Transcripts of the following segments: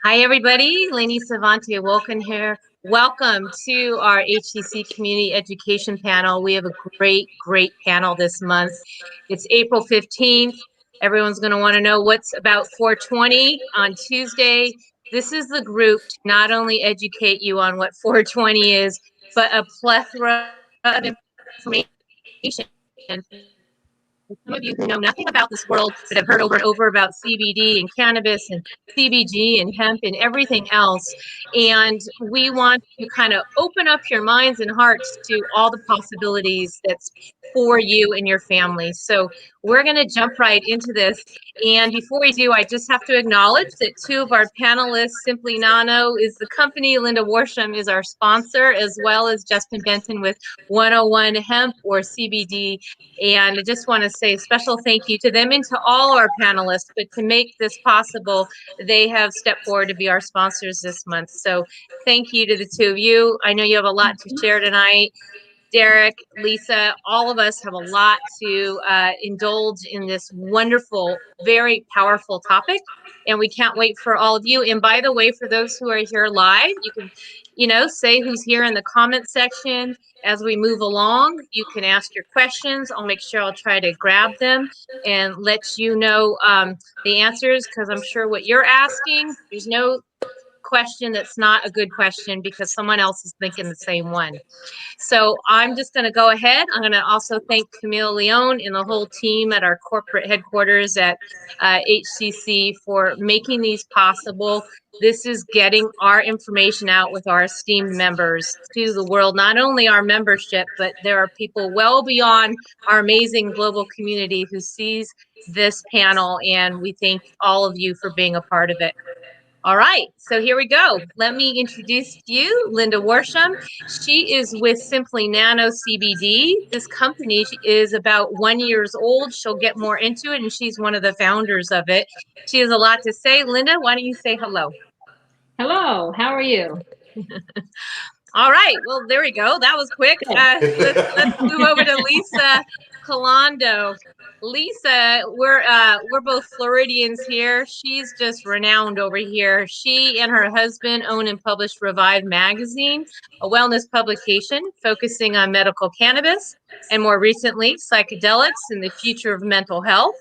Hi, everybody. Lainie, Sevante, Wulkan here. Welcome to our HCC Community Education Panel. We have a great panel this month. It's April 15th. Everyone's going to want to know what's about 420 on Tuesday. This is the group to not only educate you on what 420 is, but a plethora of information. Some of you who know nothing about this world but have heard over and over about CBD and cannabis and CBG and hemp and everything else. And we want to kind of open up your minds and hearts to all the possibilities that's for you and your family. So we're going to jump right into this. And before we do, I just have to acknowledge that two of our panelists, Simply Nano is the company, Linda Worsham is our sponsor, as well as Justin Benton with 101 Hemp or CBD. And I just want to say a special thank you to them and to all our panelists. But to make this possible, they have stepped forward to be our sponsors this month. So thank you to the two of you. I know you have a lot to share tonight. Derek, Lisa, all of us have a lot to indulge in this wonderful, very powerful topic. And we can't wait for all of you. And by the way, for those who are here live, you can, say who's here in the comment section. As we move along, you can ask your questions. I'll make sure I'll try to grab them and let you know the answers, because I'm sure what you're asking, there's no question that's not a good question because someone else is thinking the same one. So I'm just going to go ahead. I'm going to also thank Camille Leone and the whole team at our corporate headquarters at HCC for making these possible. This is getting our information out with our esteemed members to the world, not only our membership, but there are people well beyond our amazing global community who sees this panel, and we thank all of you for being a part of it. All right, so here we go. Let me introduce you, Linda Worsham. She is with Simply Nano CBD. This company is about 1 year old. She'll get more into it, and she's one of the founders of it. She has a lot to say. Linda, why don't you say hello? Hello, how are you? All right, well, there we go. That was quick. Let's move over to Lisa Colando. Lisa, we're both Floridians here. She's just renowned over here. She and her husband own and publish Revive Magazine, a wellness publication focusing on medical cannabis and more recently psychedelics and the future of mental health.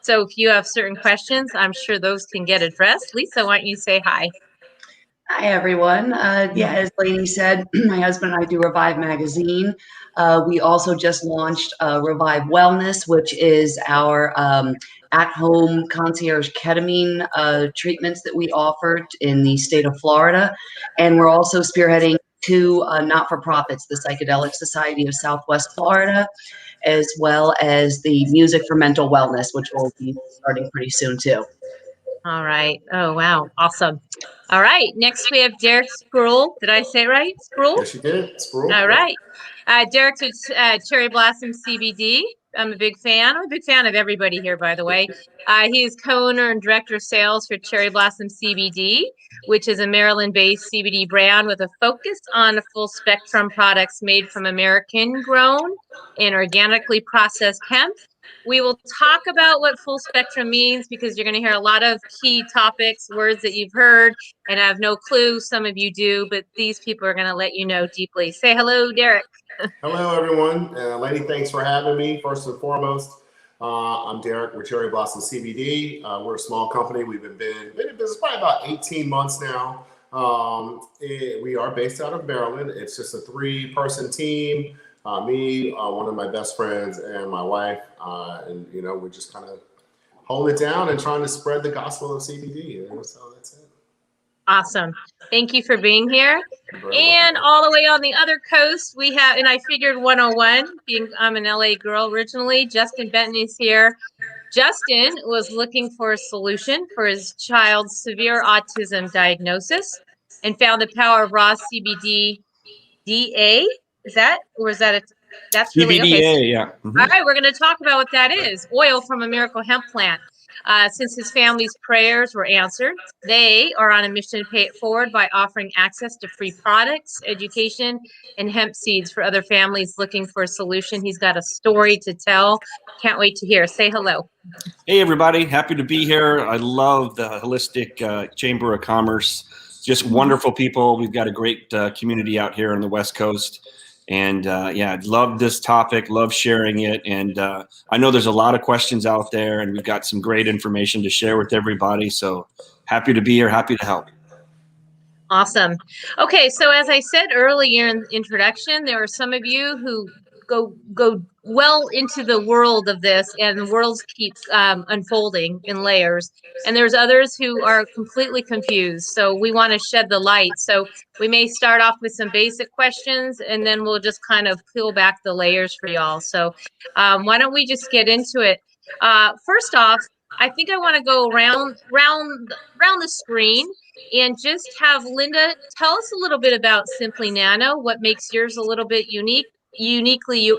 So if you have certain questions, I'm sure those can get addressed. Lisa, why don't you say hi? Hi, everyone. As Lainie said, my husband and I do Revive Magazine. We also just launched Revive Wellness, which is our at-home concierge ketamine treatments that we offer in the state of Florida. And we're also spearheading two not-for-profits, the Psychedelic Society of Southwest Florida, as well as the Music for Mental Wellness, which will be starting pretty soon, too. All right. Oh, wow. Awesome. All right. Next, we have Derek Spruill. Did I say it right? Spruill? Yes, you did. Spruill. All right. Derek's with Cherry Blossom CBD. I'm a big fan. I'm a big fan of everybody here, by the way. He is co-owner and director of sales for Cherry Blossom CBD, which is a Maryland-based CBD brand with a focus on full-spectrum products made from American-grown and organically processed hemp. We will talk about what full spectrum means because you're going to hear a lot of key topics, words that you've heard, and I have no clue. Some of you do, but these people are going to let you know deeply. Say hello, Derek. Hello, everyone. Lainie, thanks for having me. First and foremost, I'm Derek with Cherry Blossom CBD. We're a small company. We've been in business probably about 18 months now. We are based out of Maryland. It's just a 3-person team. Me, one of my best friends, and my wife, and we're just kind of holding it down and trying to spread the gospel of CBD. So that's it. Awesome. Thank you for being here. And all the way on the other coast, we have, and I figured 101, being I'm an LA girl originally, Justin Benton is here. Justin was looking for a solution for his child's severe autism diagnosis and found the power of raw CBD DA. Is that, or is that that's really CBDA, okay? yeah. All right, we're going to talk about what that is. Oil from a miracle hemp plant. Since his family's prayers were answered, they are on a mission to pay it forward by offering access to free products, education, and hemp seeds for other families looking for a solution. He's got a story to tell. Can't wait to hear. Say hello. Hey, everybody. Happy to be here. I love the Holistic Chamber of Commerce. Just wonderful people. We've got a great community out here on the West Coast. And yeah, love this topic, love sharing it. And I know there's a lot of questions out there, and we've got some great information to share with everybody. So happy to be here, happy to help. Awesome. Okay, so as I said earlier in the introduction, there are some of you who go well into the world of this, and the world keeps unfolding in layers. And there's others who are completely confused. So we want to shed the light. So we may start off with some basic questions, and then we'll just kind of peel back the layers for y'all. So why don't we just get into it? First off, I think I want to go around the screen and just have Linda tell us a little bit about Simply Nano, what makes yours a little bit uniquely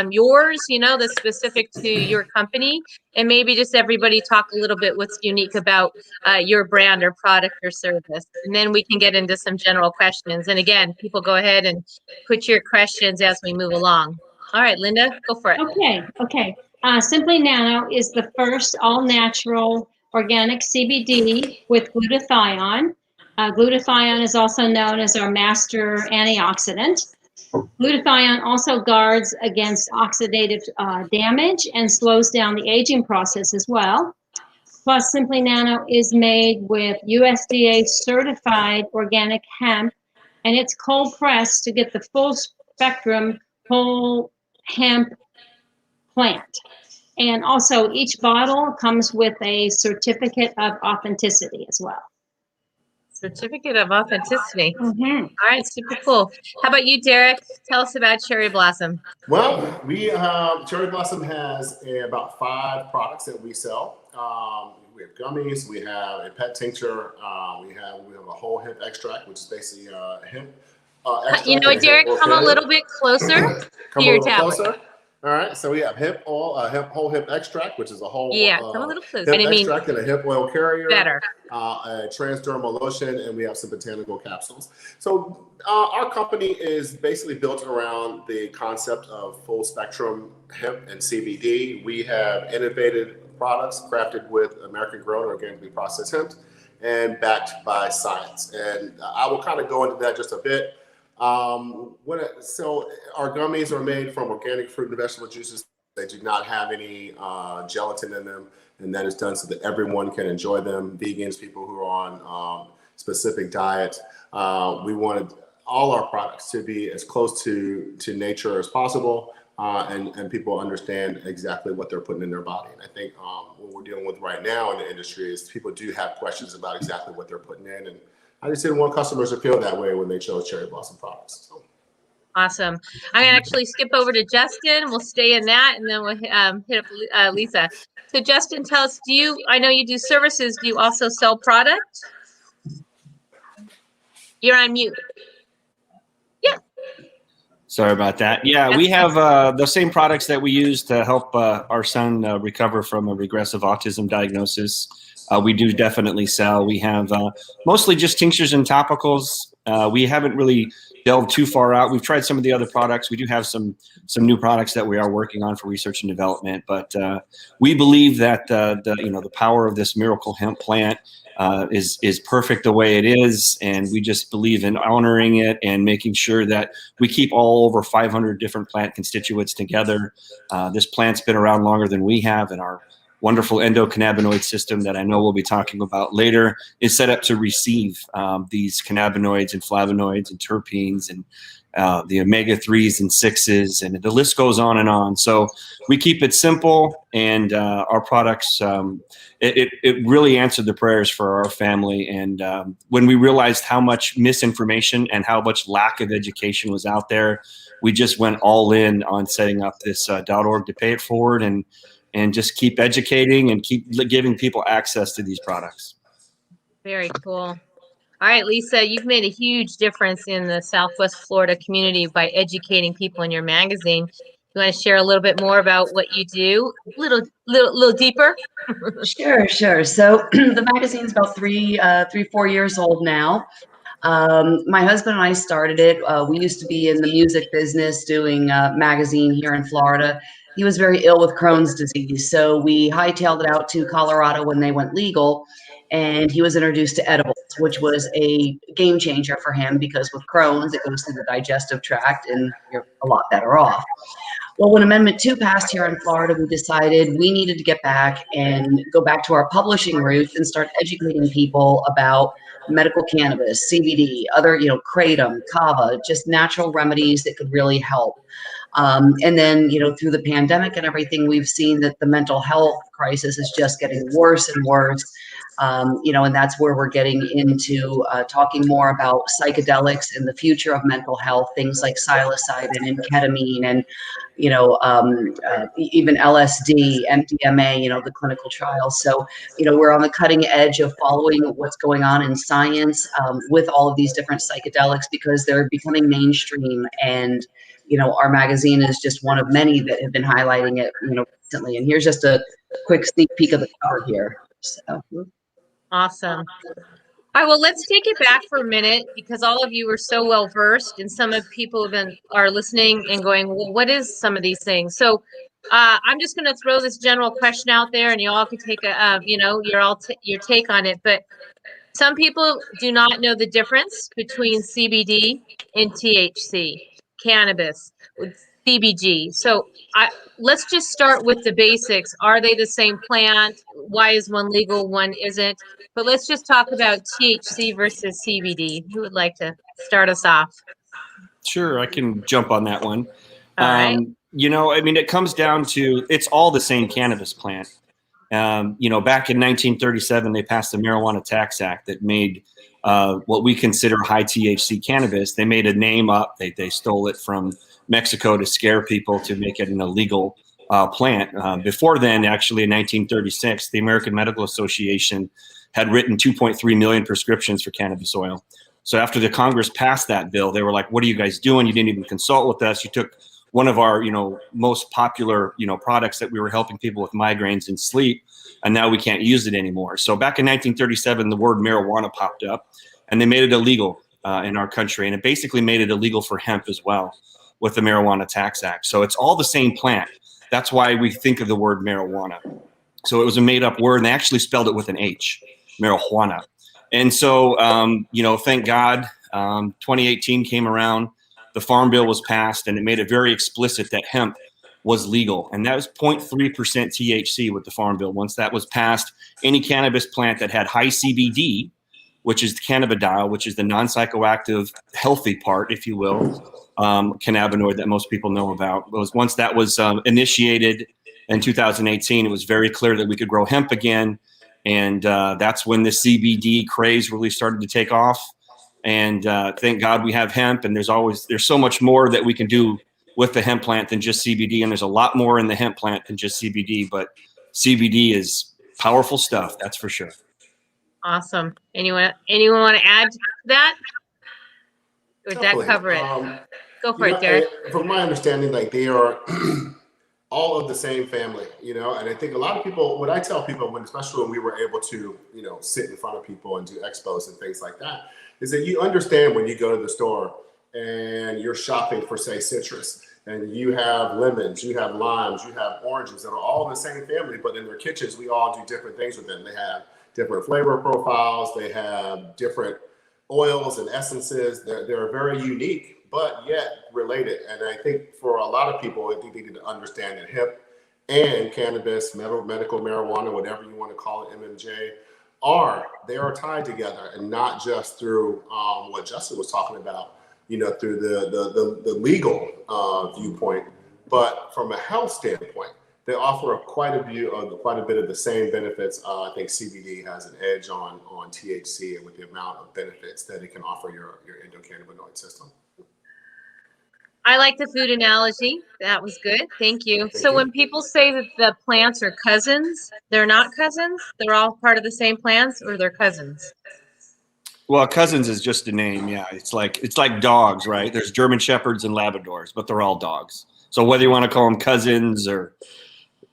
yours, you know, that's specific to your company, and maybe just everybody talk a little bit what's unique about your brand or product or service, and then we can get into some general questions. And again, people go ahead and put your questions as we move along. All right, Linda, go for it. Okay. Simply Nano is the first all-natural organic CBD with glutathione. Glutathione is also known as our master antioxidant. Glutathione also guards against oxidative damage and slows down the aging process as well. Plus, Simply Nano is made with USDA certified organic hemp, and it's cold pressed to get the full spectrum whole hemp plant. And also each bottle comes with a certificate of authenticity as well. Certificate of authenticity. Mm-hmm. All right, super cool. How about you, Derek? Tell us about Cherry Blossom. Well, we Cherry Blossom has about 5 products that we sell. We have gummies, we have a pet tincture, we have a whole hemp extract, which is basically hemp extract. You know what, Derek? Come a little bit closer to your tablet. Closer. All right, so we have hemp oil, whole hemp extract, which is a whole come a little closer. hemp extract and a hemp oil carrier. Better. A transdermal lotion, and we have some botanical capsules. So our company is basically built around the concept of full spectrum hemp and CBD. We have innovative products crafted with American grown organically processed hemp and backed by science. And I will kind of go into that just a bit. So our gummies are made from organic fruit and vegetable juices. They do not have any gelatin in them, and that is done so that everyone can enjoy them. Vegans, people who are on specific diets. We wanted all our products to be as close to nature as possible, and people understand exactly what they're putting in their body. And I think what we're dealing with right now in the industry is people do have questions about exactly what they're putting in, and I just didn't want customers to feel that way when they chose Cherry Blossom products. So. Awesome. I'm going to actually skip over to Justin. We'll stay in that, and then we'll hit up Lisa. So Justin, tell us, I know you do services. Do you also sell product? You're on mute. Yeah. Sorry about that. Yeah, we have the same products that we use to help our son recover from a regressive autism diagnosis. We do definitely sell. We have mostly just tinctures and topicals. We haven't really delved too far out. We've tried some of the other products. We do have some new products that we are working on for research and development. But we believe that the power of this miracle hemp plant is perfect the way it is, and we just believe in honoring it and making sure that we keep all over 500 different plant constituents together. This plant's been around longer than we have, and our wonderful endocannabinoid system that I know we'll be talking about later is set up to receive these cannabinoids and flavonoids and terpenes and the omega-3s and 6s, and the list goes on and on. So we keep it simple, and our products, it really answered the prayers for our family. And when we realized how much misinformation and how much lack of education was out there, we just went all in on setting up this .org to pay it forward, and just keep educating and keep giving people access to these products. Very cool. All right, Lisa, you've made a huge difference in the Southwest Florida community by educating people in your magazine. You want to share a little bit more about what you do? Little deeper? Sure. So the magazine's about 4 years old now. My husband and I started it. We used to be in the music business doing a magazine here in Florida. He was very ill with Crohn's disease, so we hightailed it out to Colorado when they went legal, and he was introduced to edibles, which was a game changer for him because with Crohn's, it goes through the digestive tract and you're a lot better off. Well, when Amendment 2 passed here in Florida, we decided we needed to get back and go back to our publishing roots and start educating people about medical cannabis, CBD, other, kratom, kava, just natural remedies that could really help. And then, through the pandemic and everything, we've seen that the mental health crisis is just getting worse and worse. And that's where we're getting into talking more about psychedelics and the future of mental health, things like psilocybin and ketamine and, even LSD, MDMA, the clinical trials. So, we're on the cutting edge of following what's going on in science with all of these different psychedelics because they're becoming mainstream. And, our magazine is just one of many that have been highlighting it, recently. And here's just a quick sneak peek of the cover here. So. Awesome. All right, well, let's take it back for a minute because all of you are so well versed, and some of people are listening and going, "Well, what is some of these things?" So, I'm just going to throw this general question out there, and you all can take your take on it. But some people do not know the difference between CBD and THC, cannabis with CBG. So, let's just start with the basics. Are they the same plant? Why is one legal, one isn't? But let's just talk about THC versus CBD. Who would like to start us off? Sure, I can jump on that one. All right. It comes down to it's all the same cannabis plant. Back in 1937, they passed the Marijuana Tax Act that made what we consider high THC cannabis. They made a name up. They stole it from Mexico to scare people to make it an illegal plant. Before then, actually, in 1936, the American Medical Association had written 2.3 million prescriptions for cannabis oil. So after the Congress passed that bill, they were like, "What are you guys doing? You didn't even consult with us. You took one of our, most popular, products that we were helping people with migraines and sleep, and now we can't use it anymore." So back in 1937, the word marijuana popped up, and they made it illegal in our country, and it basically made it illegal for hemp as well with the Marijuana Tax Act. So it's all the same plant. That's why we think of the word marijuana. So it was a made-up word, and they actually spelled it with an H, marijuana. And so, thank God, 2018 came around. The Farm Bill was passed, and it made it very explicit that hemp was legal. And that was 0.3% THC with the Farm Bill. Once that was passed, any cannabis plant that had high CBD, which is the cannabidiol, which is the non-psychoactive healthy part, if you will, cannabinoid that most people know about. Once that was initiated in 2018, it was very clear that we could grow hemp again. And that's when the CBD craze really started to take off. And thank God we have hemp. And there's so much more that we can do with the hemp plant than just CBD. And there's a lot more in the hemp plant than just CBD. But CBD is powerful stuff, that's for sure. Awesome. Anyone want to add to that? Or would that cover it? Go for it, Derek. From my understanding, they are all of the same family, and I think a lot of people, what I tell people, especially when we were able to, sit in front of people and do expos and things like that, is that you understand when you go to the store and you're shopping for, say, citrus, and you have lemons, you have limes, you have oranges that are all in the same family, but in their kitchens, we all do different things with them. They have different flavor profiles, they have different oils and essences. They're very unique, but yet related. And I think for a lot of people, I think they need to understand that hemp and cannabis, medical marijuana, whatever you want to call it, MMJ, they are tied together, and not just through what Justin was talking about, through the legal viewpoint, but from a health standpoint, they offer quite a bit of the same benefits. I think CBD has an edge on THC, and with the amount of benefits that it can offer your endocannabinoid system. I like the food analogy. That was good. Thank you. So when people say that the plants are cousins, they're not cousins? They're all part of the same plants, or they're cousins? Well, cousins is just a name. Yeah, it's like dogs, right? There's German Shepherds and Labradors, but they're all dogs. So whether you want to call them cousins or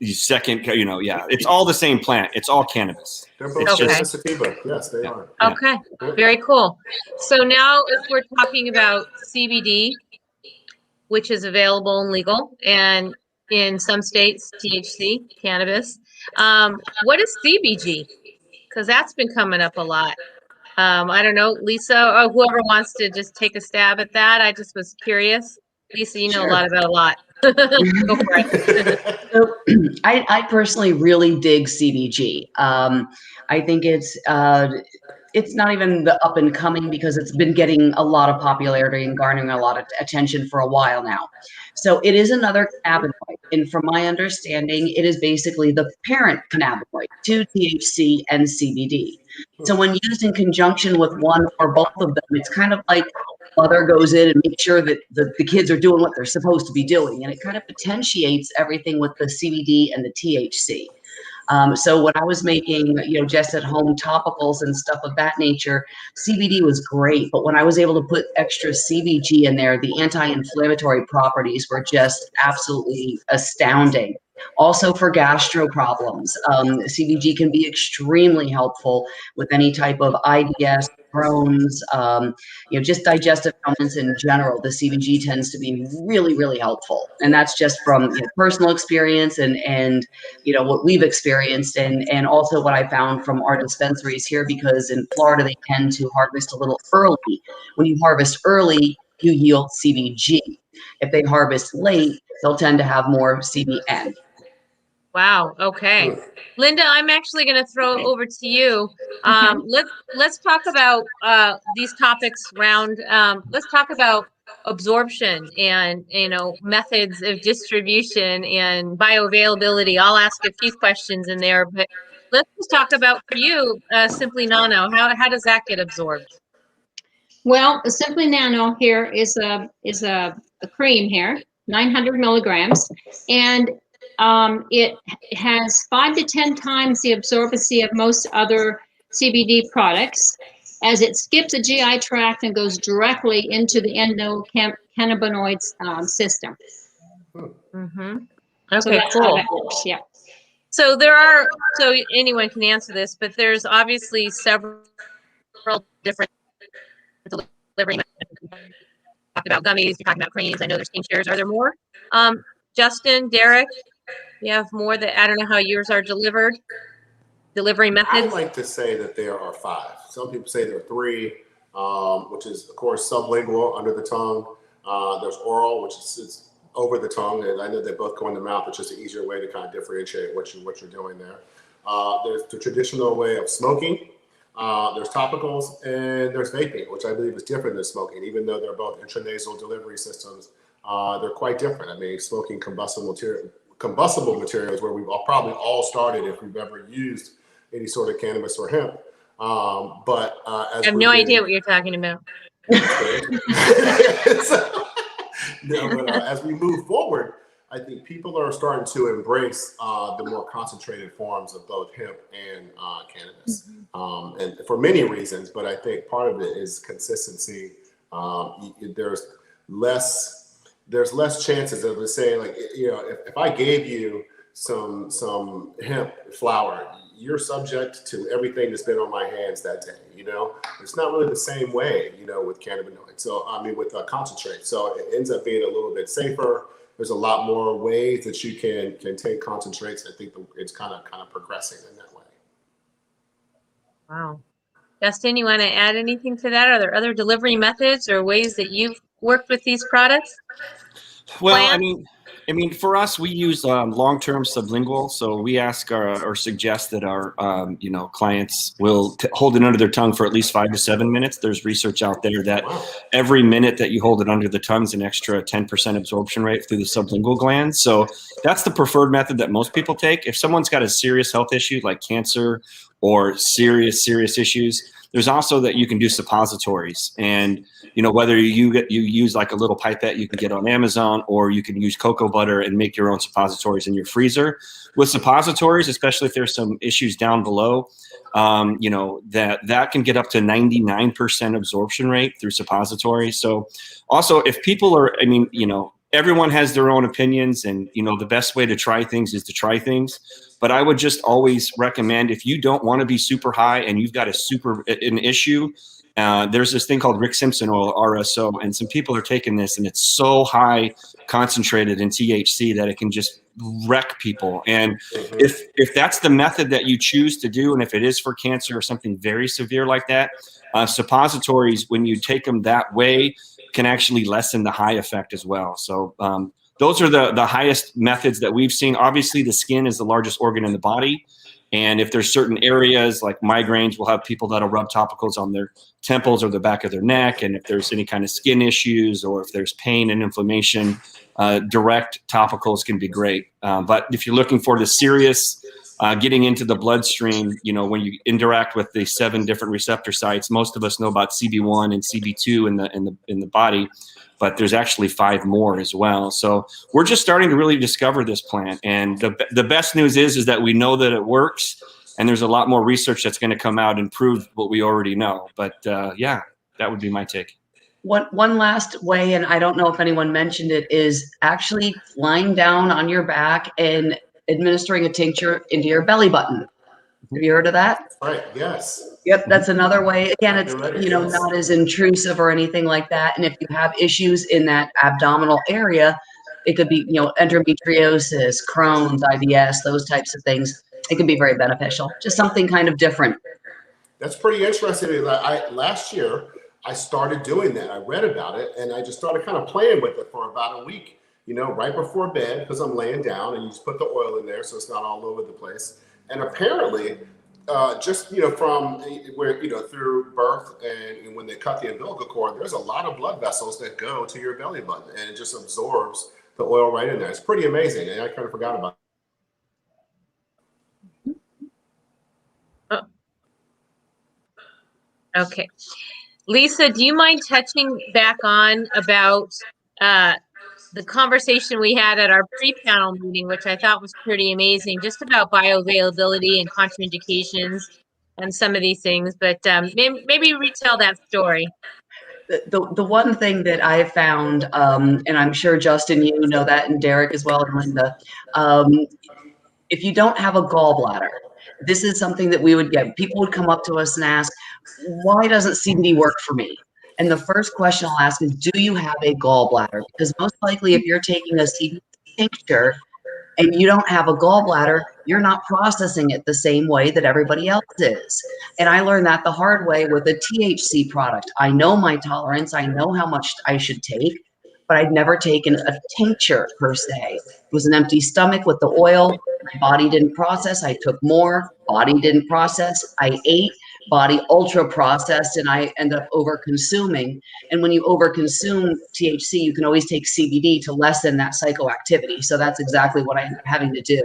second, it's all the same plant. It's all cannabis. They're both Okay. sativa. Yes, they are. Okay, very cool. So now if we're talking about CBD, which is available and legal, and in some states, THC, cannabis, what is CBG? Because that's been coming up a lot. I don't know, Lisa, or whoever wants to just take a stab at that. I just was curious. Lisa, you know a lot about a lot. Go for it. So, I personally really dig CBG. I think it's not even the up and coming because it's been getting a lot of popularity and garnering a lot of attention for a while now. So it is another cannabinoid, and from my understanding, it is basically the parent cannabinoid to THC and CBD. So when used in conjunction with one or both of them, it's kind of like mother goes in and makes sure that the kids are doing what they're supposed to be doing, and it kind of potentiates everything with the CBD and the THC. So when I was making, just at home topicals and stuff of that nature, CBD was great. But when I was able to put extra CBG in there, the anti-inflammatory properties were just absolutely astounding. Also for gastro problems, CBG can be extremely helpful with any type of IBS, Crohn's, just digestive ailments in general. The CBG tends to be really, really helpful. And that's just from personal experience and what we've experienced and also what I found from our dispensaries here, because in Florida, they tend to harvest a little early. When you harvest early, you yield CBG. If they harvest late, they'll tend to have more CBN. Wow. Okay. Linda, I'm actually going to throw it over to you. Let's talk about these topics round. Let's talk about absorption and, methods of distribution and bioavailability. I'll ask a few questions in there, but let's just talk about for you, Simply Nano. How does that get absorbed? Well, Simply Nano here is a cream here, 900 milligrams, and it has 5 to 10 times the absorbency of most other CBD products, as it skips the GI tract and goes directly into the endocannabinoid system. Mm-hmm. So Okay, that's cool. how that works, yeah. So so anyone can answer this, but there's obviously several different delivery methods. Talked about gummies, you're talking about creams. I know there's tinctures. Are there more? Justin, Derek, you have more that I don't know how yours are delivered. Delivery methods. I'd like to say that there are 5. Some people say there are 3, which is of course sublingual, under the tongue. There's oral, which is over the tongue, and I know they both go in the mouth. It's just an easier way to kind of differentiate what you're doing there. There's the traditional way of smoking. There's topicals, and there's vaping, which I believe is different than smoking. Even though they're both intranasal delivery systems, they're quite different. I mean, smoking combustible materials, where we've probably all started if we've ever used any sort of cannabis or hemp. I have no idea what you're talking about. As we move forward, I think people are starting to embrace the more concentrated forms of both hemp and cannabis, and for many reasons. But I think part of it is consistency. There's less chances of, let's say, like, if I gave you some hemp flower, you're subject to everything that's been on my hands that day. It's not really the same way, with cannabinoids. So with concentrate. So it ends up being a little bit safer. There's a lot more ways that you can take concentrates. I think it's kind of progressing in that way. Wow. Justin, you want to add anything to that? Are there other delivery methods or ways that you've worked with these products? Well, I mean, for us, we use long-term sublingual. So we ask or suggest that our, clients will hold it under their tongue for at least 5 to 7 minutes. There's research out there that every minute that you hold it under the tongue is an extra 10% absorption rate through the sublingual glands. So that's the preferred method that most people take. If someone's got a serious health issue like cancer or serious issues, there's also that you can do suppositories, and whether you use like a little pipette you can get on Amazon, or you can use cocoa butter and make your own suppositories in your freezer. With suppositories, especially if there's some issues down below, that can get up to 99% absorption rate through suppositories. So also, if people are, everyone has their own opinions, and the best way to try things is to try things. But I would just always recommend, if you don't want to be super high and you've got an issue, there's this thing called Rick Simpson oil, RSO, and some people are taking this, and it's so high concentrated in THC that it can just wreck people. And if that's the method that you choose to do, and if it is for cancer or something very severe like that, suppositories, when you take them that way, can actually lessen the high effect as well. So those are the highest methods that we've seen. Obviously, the skin is the largest organ in the body. And if there's certain areas like migraines, we'll have people that'll rub topicals on their temples or the back of their neck. And if there's any kind of skin issues or if there's pain and inflammation, direct topicals can be great. But if you're looking for the serious getting into the bloodstream, when you interact with the 7 different receptor sites, most of us know about CB1 and CB2 in the body, but there's actually 5 more as well. So we're just starting to really discover this plant. And the best news is that we know that it works, and there's a lot more research that's going to come out and prove what we already know. But yeah, that would be my take. One last way, and I don't know if anyone mentioned it, is actually lying down on your back and administering a tincture into your belly button. Have you heard of that? Right. Yes. Yep, that's another way. Again, it's not as intrusive or anything like that. And if you have issues in that abdominal area, it could be endometriosis, Crohn's, IBS, those types of things. It can be very beneficial. Just something kind of different. That's pretty interesting. Last year I started doing that. I read about it and I just started kind of playing with it for about a week. Right before bed, because I'm laying down, and you just put the oil in there so it's not all over the place. And apparently, just from where through birth and when they cut the umbilical cord, there's a lot of blood vessels that go to your belly button, and it just absorbs the oil right in there. It's pretty amazing, and I kind of forgot about it. Oh. Okay, Lisa, do you mind touching back on about the conversation we had at our pre-panel meeting, which I thought was pretty amazing, just about bioavailability and contraindications and some of these things, but maybe retell that story. The one thing that I found, and I'm sure Justin, you know that, and Derek as well, and Linda, if you don't have a gallbladder, this is something that we would get. People would come up to us and ask, why doesn't CBD work for me? And the first question I'll ask is, do you have a gallbladder? Because most likely if you're taking a CBD tincture and you don't have a gallbladder, you're not processing it the same way that everybody else is. And I learned that the hard way with a THC product. I know my tolerance. I know how much I should take, but I'd never taken a tincture per se. It was an empty stomach with the oil. My body didn't process. I took more. Body didn't process. I ate. Body ultra processed, and I end up over consuming. And when you over consume THC, you can always take CBD to lessen that psychoactivity. So that's exactly what I end up having to do.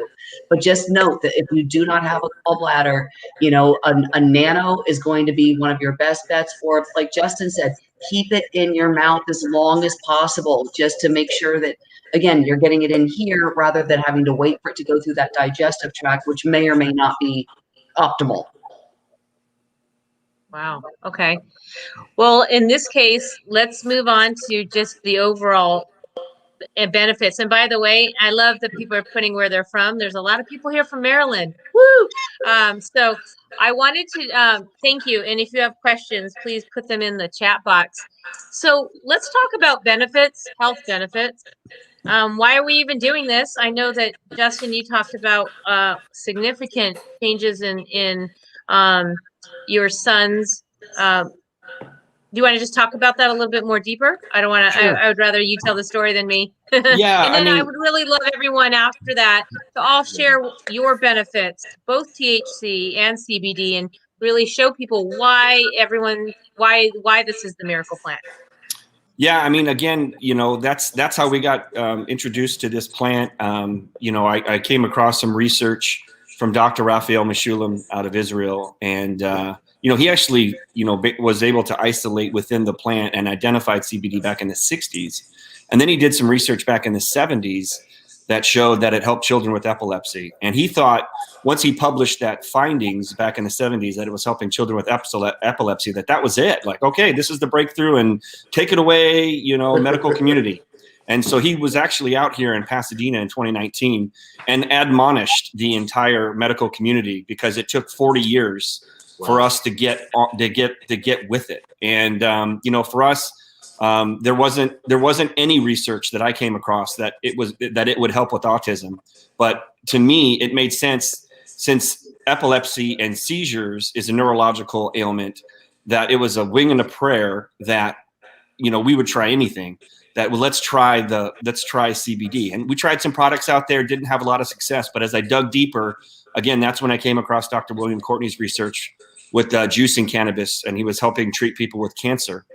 But just note that if you do not have a gallbladder, a nano is going to be one of your best bets. Or like Justin said, keep it in your mouth as long as possible, just to make sure that, again, you're getting it in here rather than having to wait for it to go through that digestive tract, which may or may not be optimal. Wow. Okay. Well, in this case, let's move on to just the overall benefits. And by the way, I love that people are putting where they're from. There's a lot of people here from Maryland. Woo! So I wanted to thank you. And if you have questions, please put them in the chat box. So let's talk about benefits, health benefits. Why are we even doing this? I know that, Justin, you talked about significant changes in your son's. Do you want to just talk about that a little bit more deeper? I don't want to. Sure. I would rather you tell the story than me. Yeah, and then I would really love everyone after that to all share your benefits, both THC and CBD, and really show people why this is the miracle plant. Yeah, again, that's how we got introduced to this plant. I came across some research from Dr. Raphael Meshulam out of Israel, and he actually, was able to isolate within the plant and identified CBD back in the 60s. And then he did some research back in the 70s that showed that it helped children with epilepsy. And he thought, once he published that findings back in the 70s, that it was helping children with epilepsy, that was it. Like, okay, this is the breakthrough, and take it away, medical community. And so he was actually out here in Pasadena in 2019 and admonished the entire medical community because it took 40 years for us to get with it. And for us, there wasn't any research that I came across that it would help with autism. But to me, it made sense, since epilepsy and seizures is a neurological ailment, that it was a wing and a prayer that we would try anything. That, well, let's try CBD. And we tried some products out there, didn't have a lot of success. But as I dug deeper, again, that's when I came across Dr. William Courtney's research with juicing cannabis, and he was helping treat people with cancer.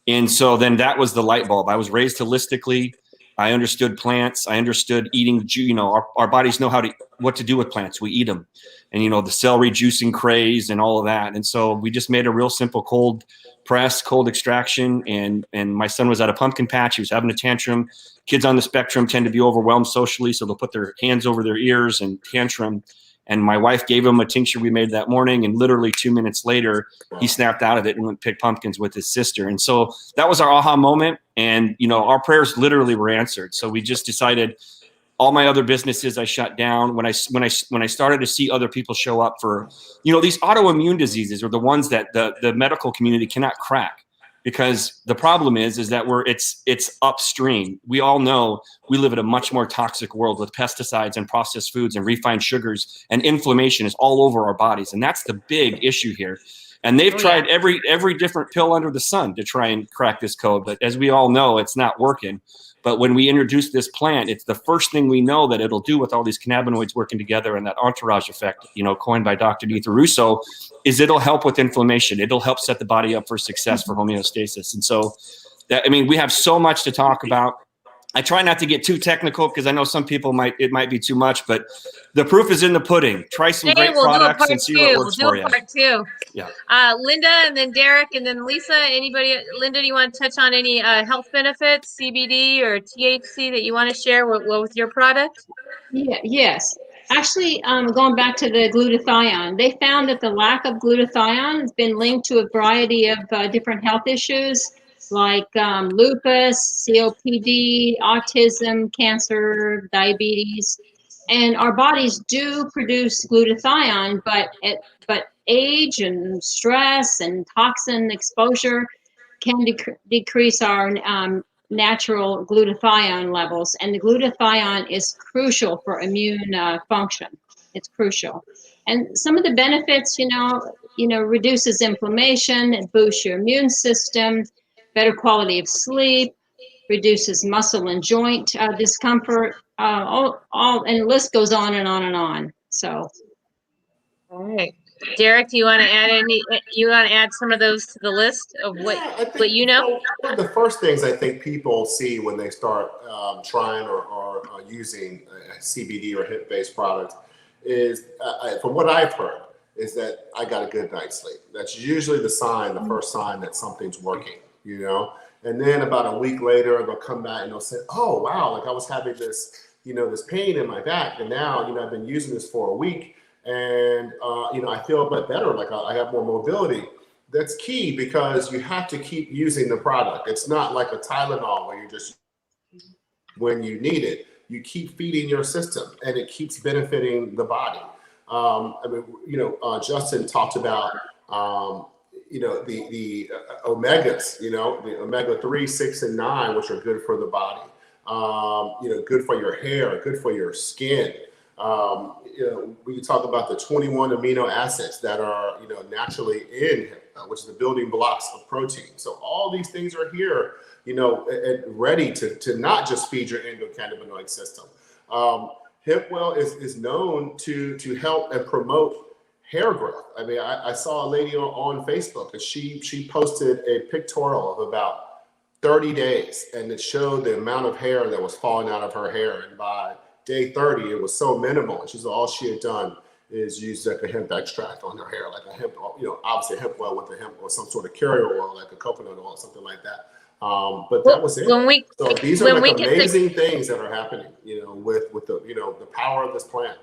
And so then that was the light bulb. I was raised holistically. I understood plants. I understood eating. Our bodies know what to do with plants. We eat them, and the celery juicing craze and all of that. And so we just made a real simple cold press, cold extraction. And my son was at a pumpkin patch. He was having a tantrum. Kids on the spectrum tend to be overwhelmed socially, so they'll put their hands over their ears and tantrum. And my wife gave him a tincture we made that morning, and literally 2 minutes later, he snapped out of it and went pick pumpkins with his sister. And so that was our aha moment. And our prayers literally were answered. So we just decided, all my other businesses I shut down when I started to see other people show up for these autoimmune diseases, are the ones that the medical community cannot crack. Because the problem is that it's upstream. We all know we live in a much more toxic world with pesticides and processed foods and refined sugars, and inflammation is all over our bodies. And that's the big issue here. And they've tried every different pill under the sun to try and crack this code. But as we all know, it's not working. But when we introduce this plant, it's the first thing we know that it'll do with all these cannabinoids working together, and that entourage effect, coined by Dr. Neetha Russo, is it'll help with inflammation. It'll help set the body up for success for homeostasis. And so we have so much to talk about. I try not to get too technical because I know some people it might be too much, but the proof is in the pudding. Try some great products and see what works for you. We'll do a part two. Yeah. Linda, and then Derek, and then Lisa. Anybody? Linda, do you want to touch on any health benefits, CBD or THC, that you want to share with your product? Yes. Actually, going back to the glutathione, they found that the lack of glutathione has been linked to a variety of different health issues, like lupus, COPD, autism, cancer, diabetes. And our bodies do produce glutathione, but age and stress and toxin exposure can decrease our natural glutathione levels. And the glutathione is crucial for immune function. It's crucial. And some of the benefits, reduces inflammation, it boosts your immune system, better quality of sleep, reduces muscle and joint discomfort, and the list goes on and on and on. So, all right, Derek, do you want to add You want to add some of those to the list of what you know? One of the first things I think people see when they start trying or using a CBD or hemp-based product is, from what I've heard, is that I got a good night's sleep. That's usually the first sign that something's working. And then about a week later, they'll come back and they'll say, oh, wow, like I was having this, this pain in my back. And now, I've been using this for a week and, I feel a bit better. Like I have more mobility. That's key because you have to keep using the product. It's not like a Tylenol where you just, when you need it, you keep feeding your system and it keeps benefiting the body. Justin talked about, the omegas, the omega-3, 6, and 9, which are good for the body, good for your hair, good for your skin. We can talk about the 21 amino acids that are, naturally in, which is the building blocks of protein. So all these things are here, and ready to not just feed your endocannabinoid system. Hemp oil is known to help and promote hair growth. I saw a lady on Facebook and she posted a pictorial of about 30 days and it showed the amount of hair that was falling out of her hair. And by day 30, it was so minimal. And she said all she had done is use like a hemp extract on her hair, like a hemp, obviously hemp oil with the hemp or some sort of carrier oil, like a coconut oil or something like that. But that was it. So these are like amazing things that are happening, with the, the power of this plant.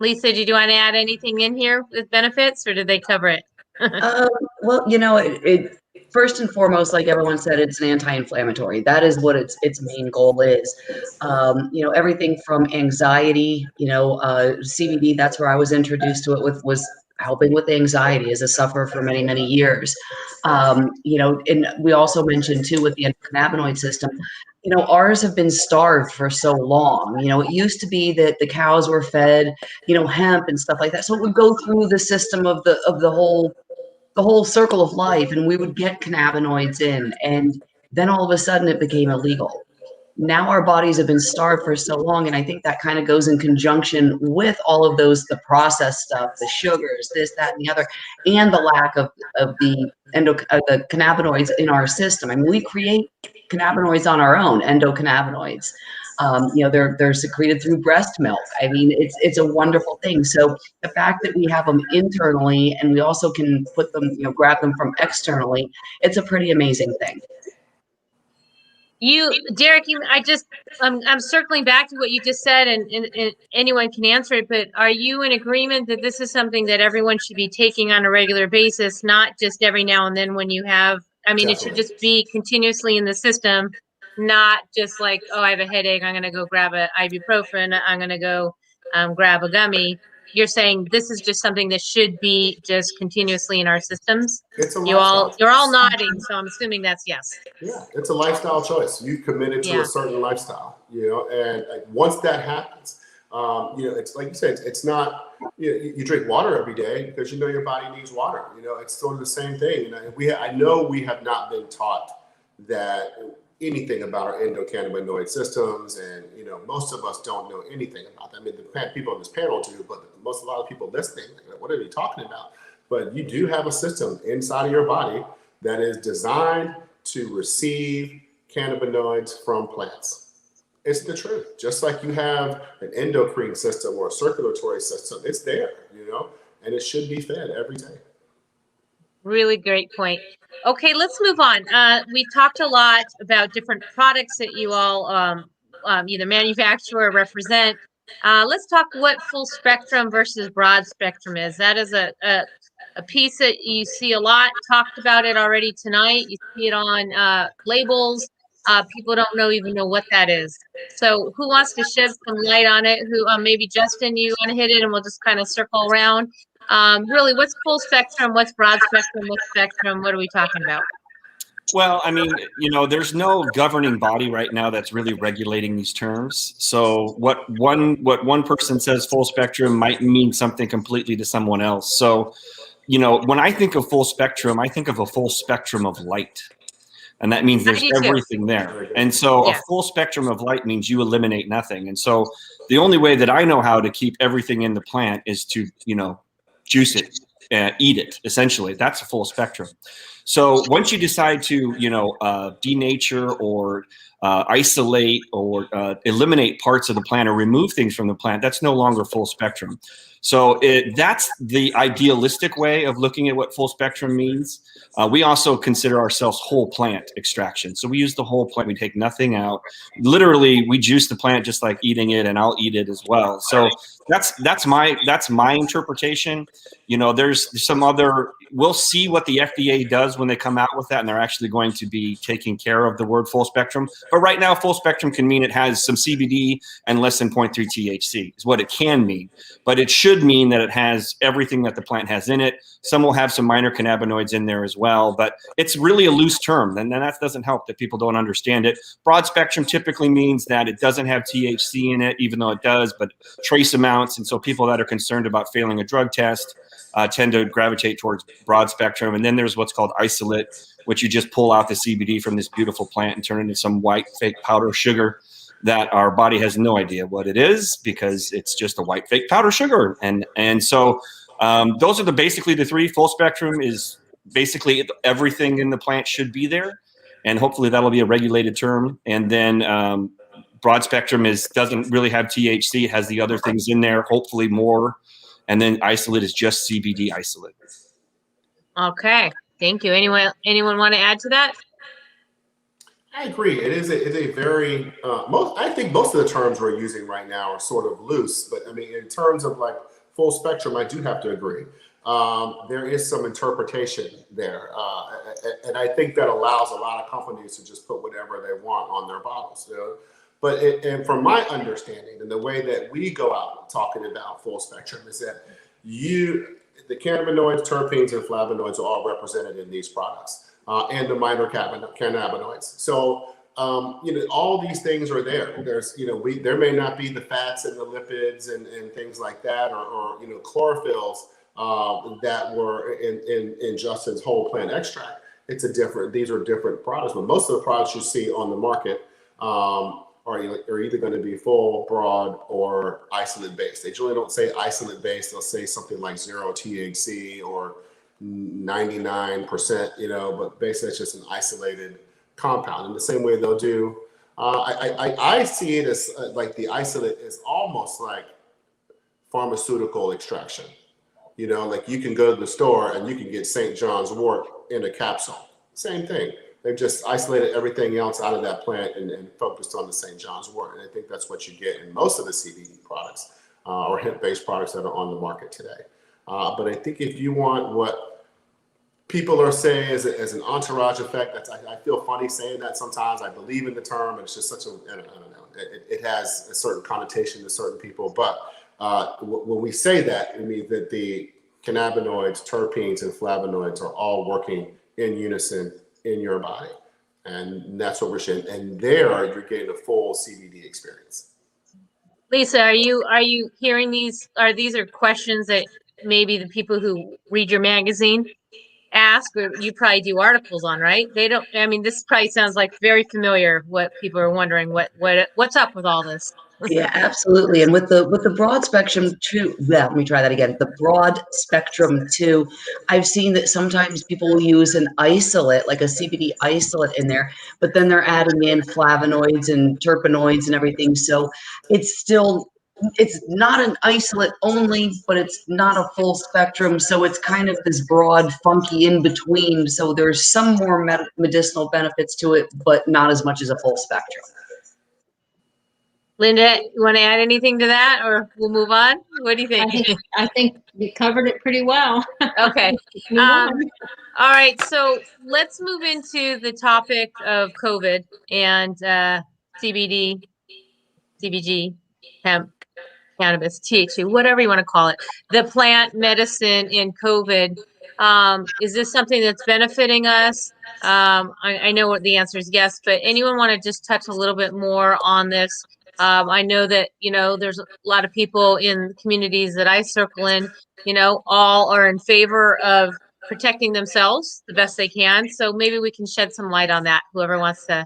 Lisa, did you want to add anything in here with benefits, or did they cover it? Well, first and foremost, like everyone said, it's an anti-inflammatory. That is what its main goal is. Everything from anxiety, CBD, that's where I was introduced to it was helping with anxiety as a sufferer for many, many years. And we also mentioned too with the endocannabinoid system, ours have been starved for so long. It used to be that the cows were fed, hemp and stuff like that. So it would go through the system of the whole circle of life, and we would get cannabinoids in, and then all of a sudden it became illegal. Now our bodies have been starved for so long, and I think that kind of goes in conjunction with all of the processed stuff, the sugars, this, that, and the other, and the lack of the the cannabinoids in our system. I mean, we create cannabinoids on our own, endocannabinoids. They're secreted through breast milk. I mean, it's a wonderful thing. So the fact that we have them internally and we also can put them, grab them from externally, it's a pretty amazing thing. Derek, I'm circling back to what you just said, and anyone can answer it, but are you in agreement that this is something that everyone should be taking on a regular basis, not just every now and then when you have, Definitely. It should just be continuously in the system, not just like, oh, I have a headache, I'm going to go grab an ibuprofen, I'm going to go grab a gummy. You're saying this is just something that should be just continuously in our systems? It's a you're all nodding, so I'm assuming that's yes. Yeah, it's a lifestyle choice. You've committed to a certain lifestyle, and once that happens, it's like you said, it's not, you drink water every day because your body needs water. It's sort of the same thing. And I know we have not been taught that anything about our endocannabinoid systems, and most of us don't know anything about them. I mean, the people on this panel do, but a lot of people listening, like, what are you talking about? But you do have a system inside of your body that is designed to receive cannabinoids from plants. It's the truth. Just like you have an endocrine system or a circulatory system, it's there, and it should be fed every day. Really great point. Okay, let's move on. We've talked a lot about different products that you all either manufacture or represent. Let's talk what full spectrum versus broad spectrum is. That is a piece that you see a lot, talked about it already tonight. You see it on labels. People don't even know what that is. So who wants to shed some light on it? Maybe Justin, you want to hit it and we'll just kind of circle around. Really, what's full spectrum? What's broad spectrum? What's spectrum? What are we talking about? Well, I mean, there's no governing body right now that's really regulating these terms. So what one person says full spectrum might mean something completely to someone else. So, when I think of full spectrum, I think of a full spectrum of light. And that means there's everything there. And so a full spectrum of light means you eliminate nothing. And so the only way that I know how to keep everything in the plant is to, juice it, eat it, essentially. That's a full spectrum. So once you decide to, denature or isolate or eliminate parts of the plant or remove things from the plant, that's no longer full spectrum. So that's the idealistic way of looking at what full spectrum means. We also consider ourselves whole plant extraction. So we use the whole plant. We take nothing out. Literally, we juice the plant just like eating it, and I'll eat it as well. So that's my interpretation. There's some other. We'll see what the FDA does when they come out with that, and they're actually going to be taking care of the word full spectrum. But right now, full spectrum can mean it has some CBD and less than 0.3 THC is what it can mean. But it should mean that it has everything that the plant has in it. Some will have some minor cannabinoids in there as well, but it's really a loose term, and that doesn't help that people don't understand it. Broad spectrum typically means that it doesn't have THC in it, even though it does, but trace amounts. And so people that are concerned about failing a drug test tend to gravitate towards broad spectrum. And then there's what's called isolate, which you just pull out the CBD from this beautiful plant and turn it into some white fake powder sugar that our body has no idea what it is, because it's just a white fake powder sugar. And so those are basically the three. Full spectrum is basically everything in the plant should be there, and hopefully that'll be a regulated term. And then broad spectrum doesn't really have THC, it has the other things in there, hopefully more. And then isolate is just CBD isolate. Okay, thank you. Anyone want to add to that? I agree. It is a very I think most of the terms we're using right now are sort of loose, but I mean, in terms of like full spectrum, I do have to agree. there is some interpretation there. And I think that allows a lot of companies to just put whatever they want on their bottles. You know? But and from my understanding and the way that we go out talking about full spectrum is that the cannabinoids, terpenes, and flavonoids are all represented in these products, and the minor cannabinoids. So, all these things are there. There's, there may not be the fats and the lipids and things like that, or chlorophylls that were in Justin's whole plant extract. These are different products, but most of the products you see on the market are either going to be full, broad, or isolate based. They generally don't say isolate based. They'll say something like 0 THC or 99%, but basically it's just an isolated compound. In the same way they'll do, I see it as like the isolate is almost like pharmaceutical extraction. Like you can go to the store and you can get St. John's wort in a capsule. Same thing. They've just isolated everything else out of that plant and focused on the St. John's wort. And I think that's what you get in most of the CBD products or hemp-based products that are on the market today. But I think if you want what people are saying as an entourage effect, I feel funny saying that sometimes. I believe in the term, but it's just such I don't know. It has a certain connotation to certain people. But when we say that, it means that the cannabinoids, terpenes, and flavonoids are all working in unison in your body, and that's what we're saying. And there, you're getting a full CBD experience. Lisa, are you hearing these? These are questions that maybe the people who read your magazine ask, or you probably do articles on, right? They don't. I mean, this probably sounds like very familiar. What people are wondering, what's up with all this? Yeah, absolutely. And with the broad spectrum too, let me try that again. The broad spectrum too, I've seen that sometimes people will use an isolate, like a CBD isolate in there, but then they're adding in flavonoids and terpenoids and everything. So it's not an isolate only, but it's not a full spectrum. So it's kind of this broad, funky in between. So there's some more medicinal benefits to it, but not as much as a full spectrum. Linda, you want to add anything to that, or we'll move on? What do you think? I think we covered it pretty well. Okay. All right. So let's move into the topic of COVID and CBD, CBG, hemp, cannabis, THC, whatever you want to call it. The plant medicine in COVID. Is this something that's benefiting us? I know what the answer is yes, but anyone want to just touch a little bit more on this? I know that, there's a lot of people in communities that I circle in, all are in favor of protecting themselves the best they can. So maybe we can shed some light on that. Whoever wants to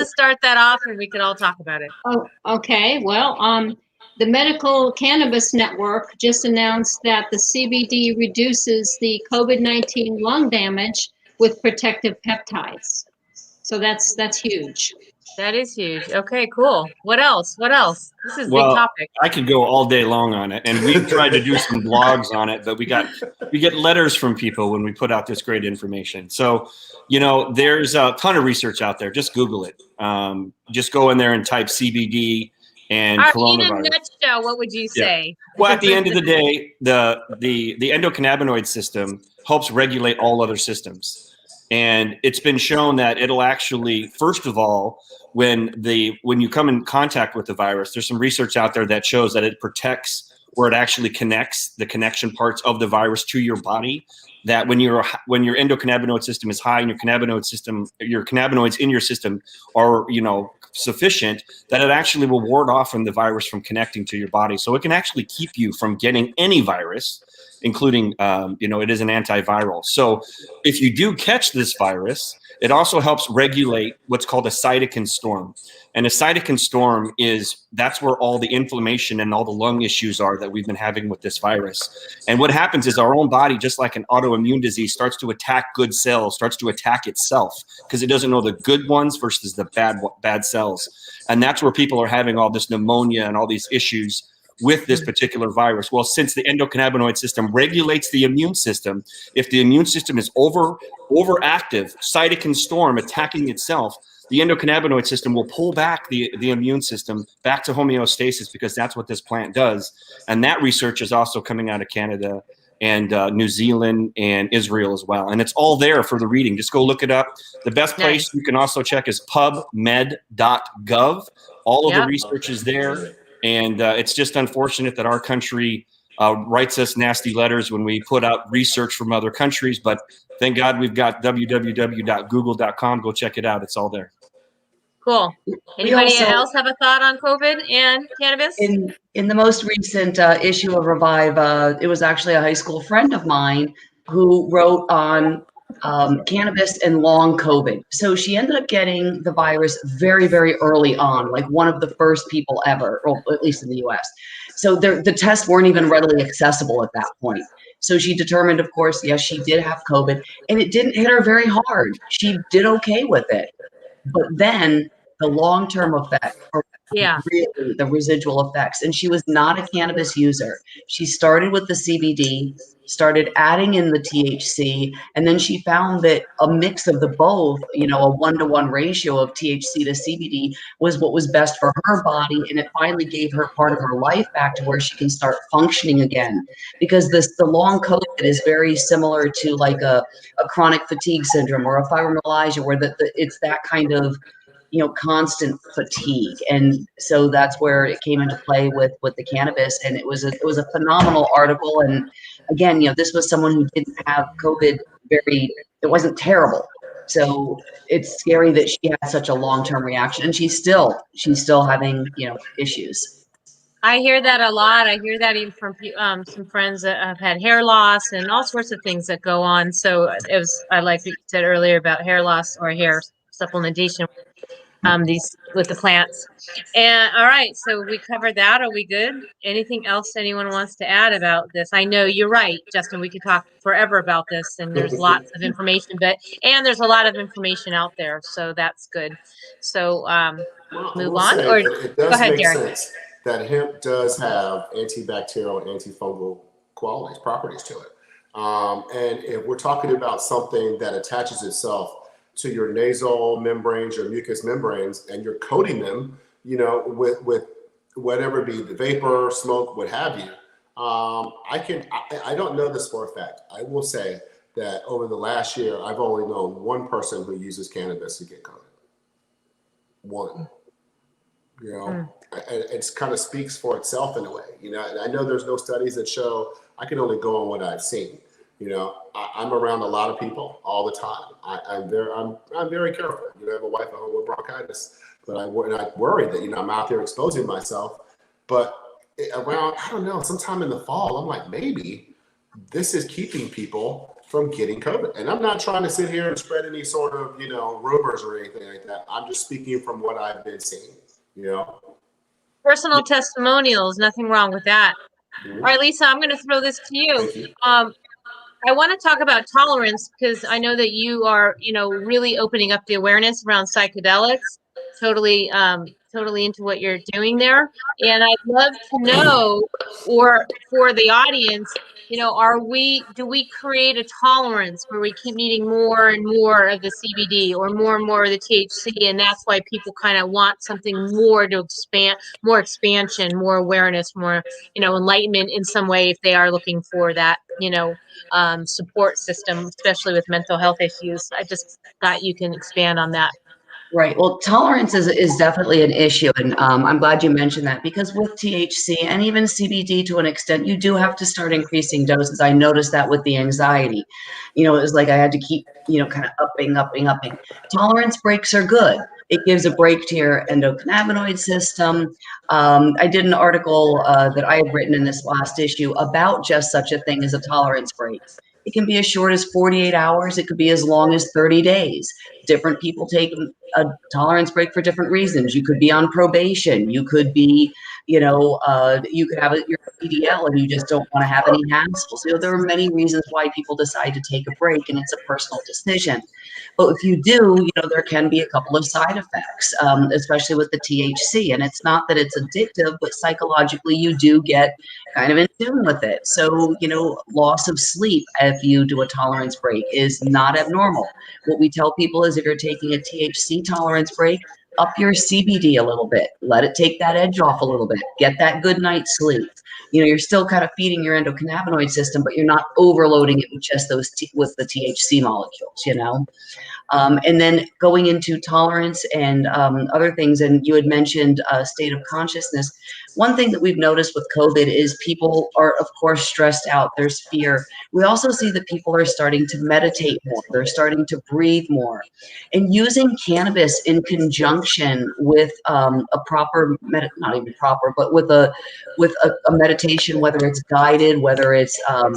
start that off, and we can all talk about it. Oh, okay. Well, the Medical Cannabis Network just announced that the CBD reduces the COVID-19 lung damage with protective peptides. So that's huge. That is huge. Okay, cool. What else? This is a big topic. I could go all day long on it, and we've tried to do some blogs on it, but we get letters from people when we put out this great information. So, there's a ton of research out there. Just Google it. Just go in there and type CBD and coronavirus. In a nutshell, what would you say? Yeah. Well, at the end of the day, the endocannabinoid system helps regulate all other systems. And it's been shown that it'll actually, first of all, when you come in contact with the virus, there's some research out there that shows that it protects where it actually connects the connection parts of the virus to your body. That when your endocannabinoid system is high and your cannabinoids in your system are sufficient, that it actually will ward off from the virus from connecting to your body. So it can actually keep you from getting any virus, including, it is an antiviral. So if you do catch this virus, it also helps regulate what's called a cytokine storm. And a cytokine storm that's where all the inflammation and all the lung issues are that we've been having with this virus. And what happens is our own body, just like an autoimmune disease, starts to attack good cells, starts to attack itself because it doesn't know the good ones versus the bad cells. And that's where people are having all this pneumonia and all these issues with this particular virus. Well, since the endocannabinoid system regulates the immune system, if the immune system is overactive, cytokine storm attacking itself, the endocannabinoid system will pull back the immune system back to homeostasis, because that's what this plant does. And that research is also coming out of Canada and New Zealand and Israel as well. And it's all there for the reading. Just go look it up. The best place you can also check is pubmed.gov. All of the research is there. And it's just unfortunate that our country writes us nasty letters when we put out research from other countries. But thank God we've got www.google.com. Go check it out. It's all there. Cool. Anybody else have a thought on COVID and cannabis? In the most recent issue of Revive, it was actually a high school friend of mine who wrote on cannabis and long COVID. So she ended up getting the virus very, very early on, like one of the first people ever, or at least in the US. So the tests weren't even readily accessible at that point. So she determined, of course, yes, she did have COVID, and it didn't hit her very hard. She did okay with it. But then the long-term effect, really the residual effects, and she was not a cannabis user. She started with the CBD, started adding in the THC, and then she found that a mix of the both, you know, a 1-to-1 ratio of THC to CBD was what was best for her body, and it finally gave her part of her life back to where she can start functioning again. Because the long COVID is very similar to like a chronic fatigue syndrome or a fibromyalgia, where it's that kind of, you know, constant fatigue. And so that's where it came into play with the cannabis. And it was a phenomenal article. And again, you know, this was someone who didn't have COVID it wasn't terrible. So it's scary that she had such a long-term reaction, and she's still having, you know, issues. I hear that a lot. I hear that even from some friends that have had hair loss and all sorts of things that go on. So I like what you said earlier about hair loss or hair supplementation. These with the plants. And all right, so we covered that. Are we good? Anything else anyone wants to add about this? I know you're right, Justin. We could talk forever about this, and there's lots of information, and there's a lot of information out there, so that's good. So move on. Or it does go ahead, make Derek. sense that hemp does have antibacterial and antifungal properties to it. And if we're talking about something that attaches itself to your nasal membranes, your mucous membranes, and you're coating them, you know, with whatever it be, the vapor, smoke, what have you. I don't know this for a fact. I will say that over the last year, I've only known one person who uses cannabis to get COVID. One. You know, it kind of speaks for itself in a way. You know, and I know there's no studies that show. I can only go on what I've seen. You know, I'm around a lot of people all the time. I'm very careful. You know, I have a wife at home with bronchitis, but I worry that, you know, I'm out there exposing myself. But around, I don't know, sometime in the fall, I'm like, maybe this is keeping people from getting COVID. And I'm not trying to sit here and spread any sort of, you know, rumors or anything like that. I'm just speaking from what I've been seeing, you know. Personal testimonials, nothing wrong with that. All right, Lisa, I'm going to throw this to you. Thank you. I want to talk about tolerance because I know that you are, you know, really opening up the awareness around psychedelics. Totally into what you're doing there. And I'd love to know, or for the audience, you know, do we create a tolerance where we keep needing more and more of the CBD or more and more of the THC, and that's why people kind of want something more to expand, more expansion, more awareness, more, you know, enlightenment in some way if they are looking for that, you know, support system, especially with mental health issues. I just thought you can expand on that. Right. Well, tolerance is definitely an issue. And I'm glad you mentioned that, because with THC and even CBD to an extent, you do have to start increasing doses. I noticed that with the anxiety. You know, it was like I had to keep, you know, kind of upping. Tolerance breaks are good. It gives a break to your endocannabinoid system. I did an article that I had written in this last issue about just such a thing as a tolerance break. It can be as short as 48 hours. It could be as long as 30 days. Different people take a tolerance break for different reasons. You could be on probation. You could be, you know, you could have your PDL and you just don't want to have any hassles. You know, there are many reasons why people decide to take a break, and it's a personal decision. But if you do, you know, there can be a couple of side effects, especially with the THC. And it's not that it's addictive, but psychologically you do get kind of in tune with it. So, you know, loss of sleep if you do a tolerance break is not abnormal. What we tell people is if you're taking a THC tolerance break, up your CBD a little bit. Let it take that edge off a little bit. Get that good night's sleep. you're still kind of feeding your endocannabinoid system, but you're not overloading it with just with the THC molecules. And then going into tolerance and other things, and you had mentioned state of consciousness. One thing that we've noticed with COVID is people are, of course, stressed out. There's fear. We also see that people are starting to meditate more. They're starting to breathe more. And using cannabis in conjunction with a proper, not even proper, but with a meditation, whether it's guided, whether it's, a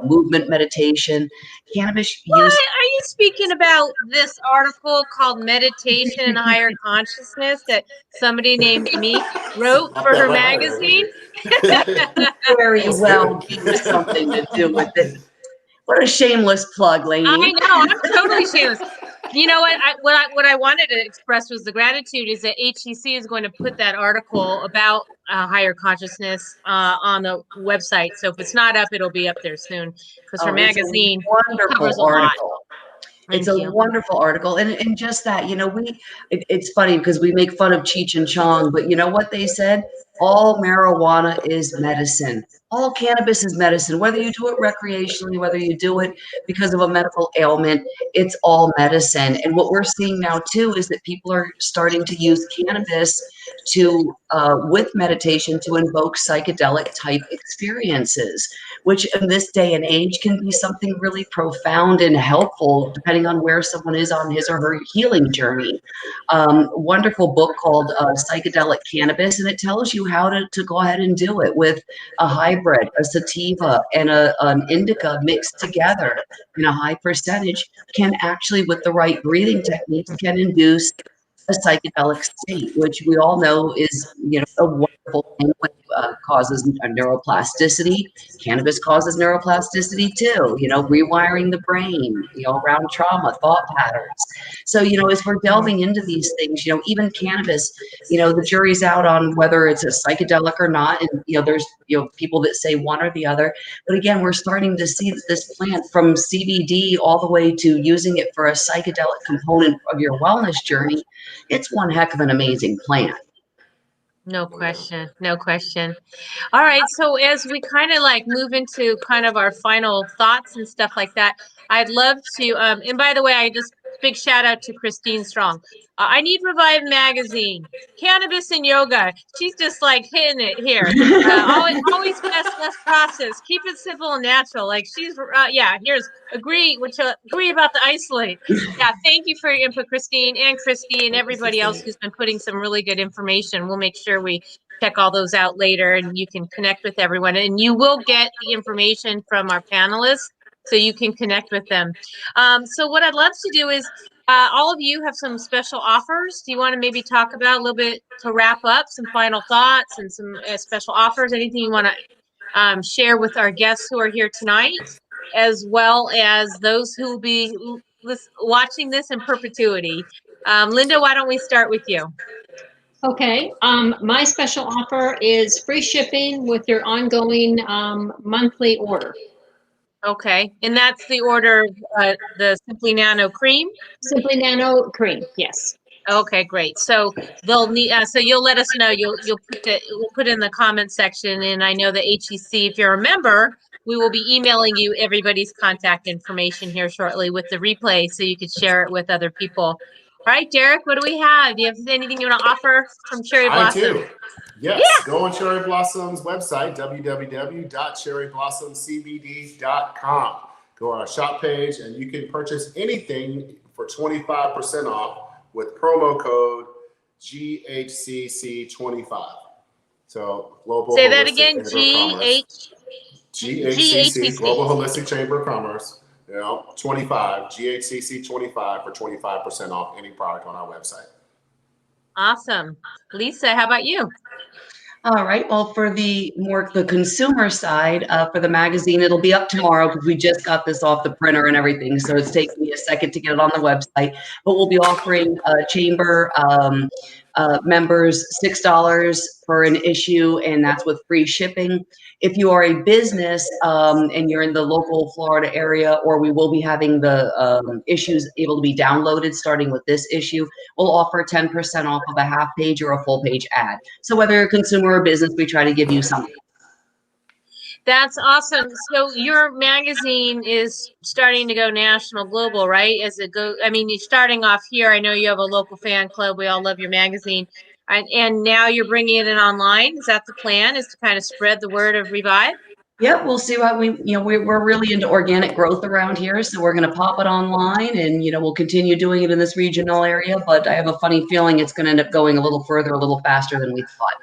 movement meditation, cannabis use. Are you speaking about this article called Meditation and Higher Consciousness that somebody named me wrote for her magazine? Very well be something to do with it. What a shameless plug, Lainie. I know, I'm totally shameless. You know what I wanted to express was the gratitude is that HEC is going to put that article about higher consciousness on the website. So if it's not up, it'll be up there soon because her magazine covers a lot. It's a wonderful article. And just that, it's funny because we make fun of Cheech and Chong, but you know what they said? All marijuana is medicine. All cannabis is medicine. Whether you do it recreationally, whether you do it because of a medical ailment, it's all medicine. And what we're seeing now too is that people are starting to use cannabis with meditation to invoke psychedelic type experiences, which in this day and age can be something really profound and helpful depending on where someone is on his or her healing journey. Wonderful book called Psychedelic Cannabis, and it tells you how to go ahead and do it with a hybrid, a sativa, and an indica mixed together in a high percentage can actually, with the right breathing techniques, can induce a psychedelic state, which we all know is, a wonderful thing. Causes neuroplasticity. Cannabis causes neuroplasticity too, rewiring the brain, around trauma, thought patterns. So, as we're delving into these things, even cannabis, the jury's out on whether it's a psychedelic or not. And, there's, people that say one or the other. But again, we're starting to see that this plant, from CBD all the way to using it for a psychedelic component of your wellness journey, it's one heck of an amazing plant. No question. No question. All right. So as we kind of move into kind of our final thoughts and stuff like that, I'd love to, and by the way, big shout out to Christine Strong. I need Revive magazine, cannabis and yoga. She's just hitting it here. Always best process. Keep it simple and natural. Here's agree about the isolate. Yeah. Thank you for your input, Christine and Christy and everybody else who's been putting some really good information. We'll make sure we check all those out later and you can connect with everyone, and you will get the information from our panelists so you can connect with them. So what I'd love to do is all of you have some special offers. Do you want to maybe talk about a little bit to wrap up, some final thoughts and some special offers, anything you want to share with our guests who are here tonight, as well as those who will be watching this in perpetuity? Linda, why don't we start with you? Okay. My special offer is free shipping with your ongoing monthly order. Okay, and that's the order, the Simply Nano cream? Simply Nano cream, yes. Okay, great. So they'll need. So you'll let us know. We'll put it in the comment section, and I know the HEC. If you're a member, we will be emailing you everybody's contact information here shortly with the replay, so you could share it with other people. All right, Derek, what do we have? Do you have anything you want to offer from Cherry Blossom? I do. Yes, yeah. Go on Cherry Blossom's website, www.cherryblossoncbd.com. Go on our shop page, and you can purchase anything for 25% off with promo code GHCC25. So Global Say Holistic that again, GHCC, Global Holistic Chamber of Commerce. 25, GHCC25 for 25% off any product on our website. Awesome. Lisa, how about you? All right. Well, for the consumer side, for the magazine, it'll be up tomorrow because we just got this off the printer and everything. So it's taking me a second to get it on the website. But we'll be offering chamber members $6 for an issue, and that's with free shipping. If you are a business and you're in the local Florida area, or we will be having the issues able to be downloaded starting with this issue, we'll offer 10% off of a half page or a full page ad. So whether you're a consumer or business, we try to give you something. That's awesome. So your magazine is starting to go national, global, right? As it go, I mean, you're starting off here. I know you have a local fan club. We all love your magazine, and now you're bringing it in online. Is that the plan? Is to kind of spread the word of Revive? Yep, we'll see what we're really into organic growth around here, so we're going to pop it online, and we'll continue doing it in this regional area. But I have a funny feeling it's going to end up going a little further, a little faster than we thought.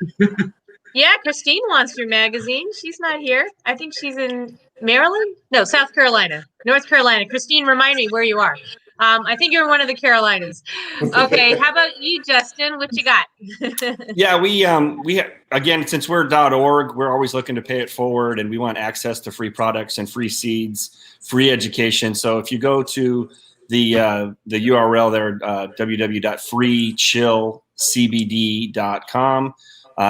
Yeah, Christine wants your magazine. She's not here. I think she's in Maryland. No, South Carolina, North Carolina. Christine, remind me where you are. I think you're in one of the Carolinas. Okay, how about you, Justin? What you got? Yeah, we again, since we're .org, we're always looking to pay it forward, and we want access to free products and free seeds, free education. So if you go to the URL there, www.freechillcbd.com,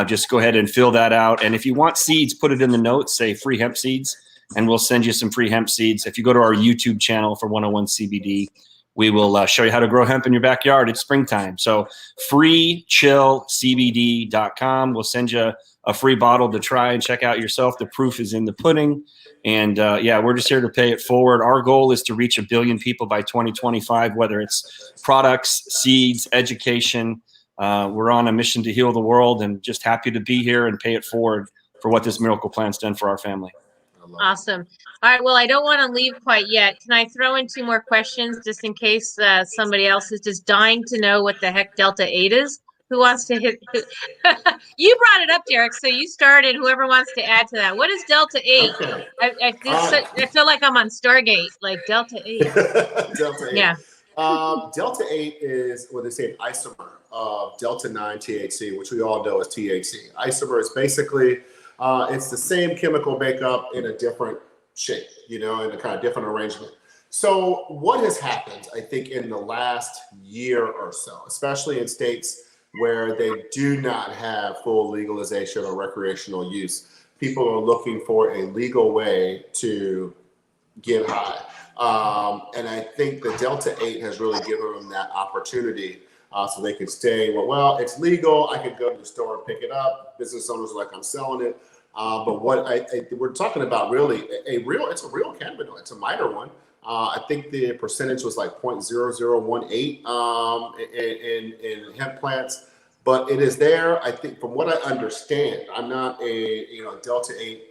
just go ahead and fill that out. And if you want seeds, put it in the notes, say free hemp seeds, and we'll send you some free hemp seeds. If you go to our YouTube channel for 101 CBD, we will show you how to grow hemp in your backyard. It's springtime. So freechillcbd.com. We'll send you a free bottle to try and check out yourself. The proof is in the pudding. And yeah, we're just here to pay it forward. Our goal is to reach 1 billion people by 2025, whether it's products, seeds, education. We're on a mission to heal the world, and just happy to be here and pay it forward for what this miracle plant's done for our family. Awesome. All right. Well, I don't want to leave quite yet. Can I throw in 2 more questions just in case somebody else is just dying to know what the heck Delta 8 is? Who wants to hit? You brought it up, Derek. So you started. Whoever wants to add to that. What is Delta 8? Okay. I feel like I'm on Stargate, like Delta 8. Delta 8. Yeah. Delta 8 is what they say an isomer of Delta 9 THC, which we all know is THC. Isomer is basically it's the same chemical makeup in a different shape, in a kind of different arrangement. So what has happened, I think, in the last year or so, especially in states where they do not have full legalization or recreational use, people are looking for a legal way to get high. And I think the Delta 8 has really given them that opportunity so they can say, well, it's legal. I could go to the store and pick it up. Business owners are like, I'm selling it. But what we're talking about really it's a real cannabinoid. It's a minor one. I think the percentage was like 0.0018 in hemp plants, but it is there. I think from what I understand, I'm not a Delta 8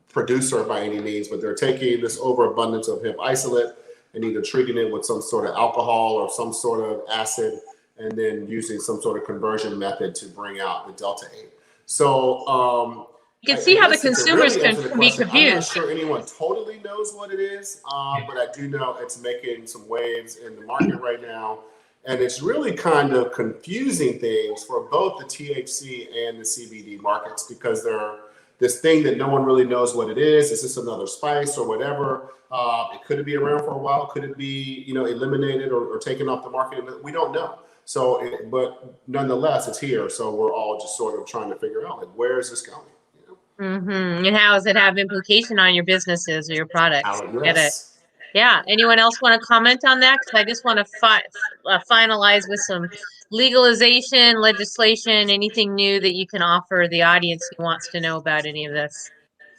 producer by any means, but they're taking this overabundance of hemp isolate and either treating it with some sort of alcohol or some sort of acid, and then using some sort of conversion method to bring out the Delta 8. So you can see how the consumers can be confused. I'm not sure anyone totally knows what it is, but I do know it's making some waves in the market right now. And it's really kind of confusing things for both the THC and the CBD markets, because they're this thing that no one really knows what it is. Is this another spice or whatever? Could it be around for a while? Could it be eliminated or taken off the market? We don't know. So, but nonetheless, it's here. So we're all just sort of trying to figure out, like, where is this going? Mm-hmm. And how does it have implication on your businesses or your products? Yes. Yeah. Anyone else want to comment on that? Because I just want to finalize with some legalization, legislation, anything new that you can offer the audience who wants to know about any of this.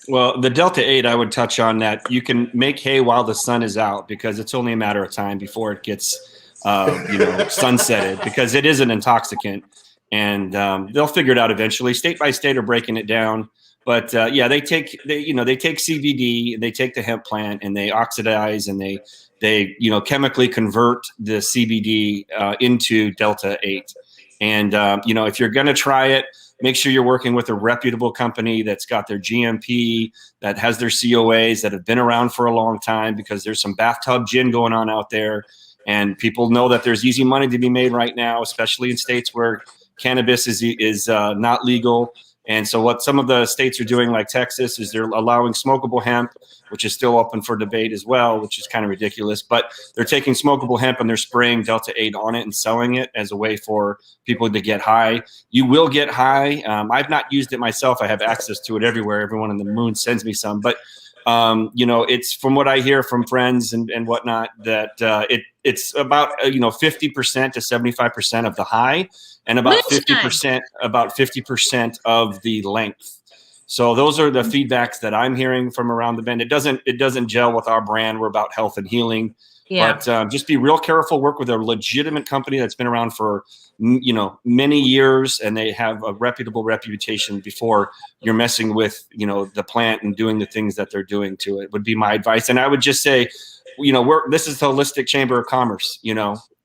Well, the Delta 8, I would touch on that. You can make hay while the sun is out, because it's only a matter of time before it gets, sunsetted, because it is an intoxicant, and they'll figure it out eventually. State by state are breaking it down. But yeah, they take CBD, and they take the hemp plant, and they oxidize, and they chemically convert the CBD into Delta 8. And if you're going to try it, make sure you're working with a reputable company that's got their GMP, that has their COAs, that have been around for a long time, because there's some bathtub gin going on out there, and people know that there's easy money to be made right now, especially in states where cannabis is not legal. And so what some of the states are doing, like Texas, is they're allowing smokable hemp, which is still open for debate as well, which is kind of ridiculous. But they're taking smokable hemp and they're spraying Delta 8 on it and selling it as a way for people to get high. You will get high. I've not used it myself. I have access to it everywhere. Everyone on the moon sends me some. But, it's from what I hear from friends and whatnot, that it's about 50% to 75% of the high, and about 50% of the length. So those are the feedbacks that I'm hearing from around the bend. It doesn't gel with our brand. We're about health and healing. Yeah. But just be real careful. Work with a legitimate company that's been around for many years, and they have a reputable reputation before you're messing with the plant and doing the things that they're doing to it. Would be my advice. And I would just say, this is the Holistic Chamber of Commerce.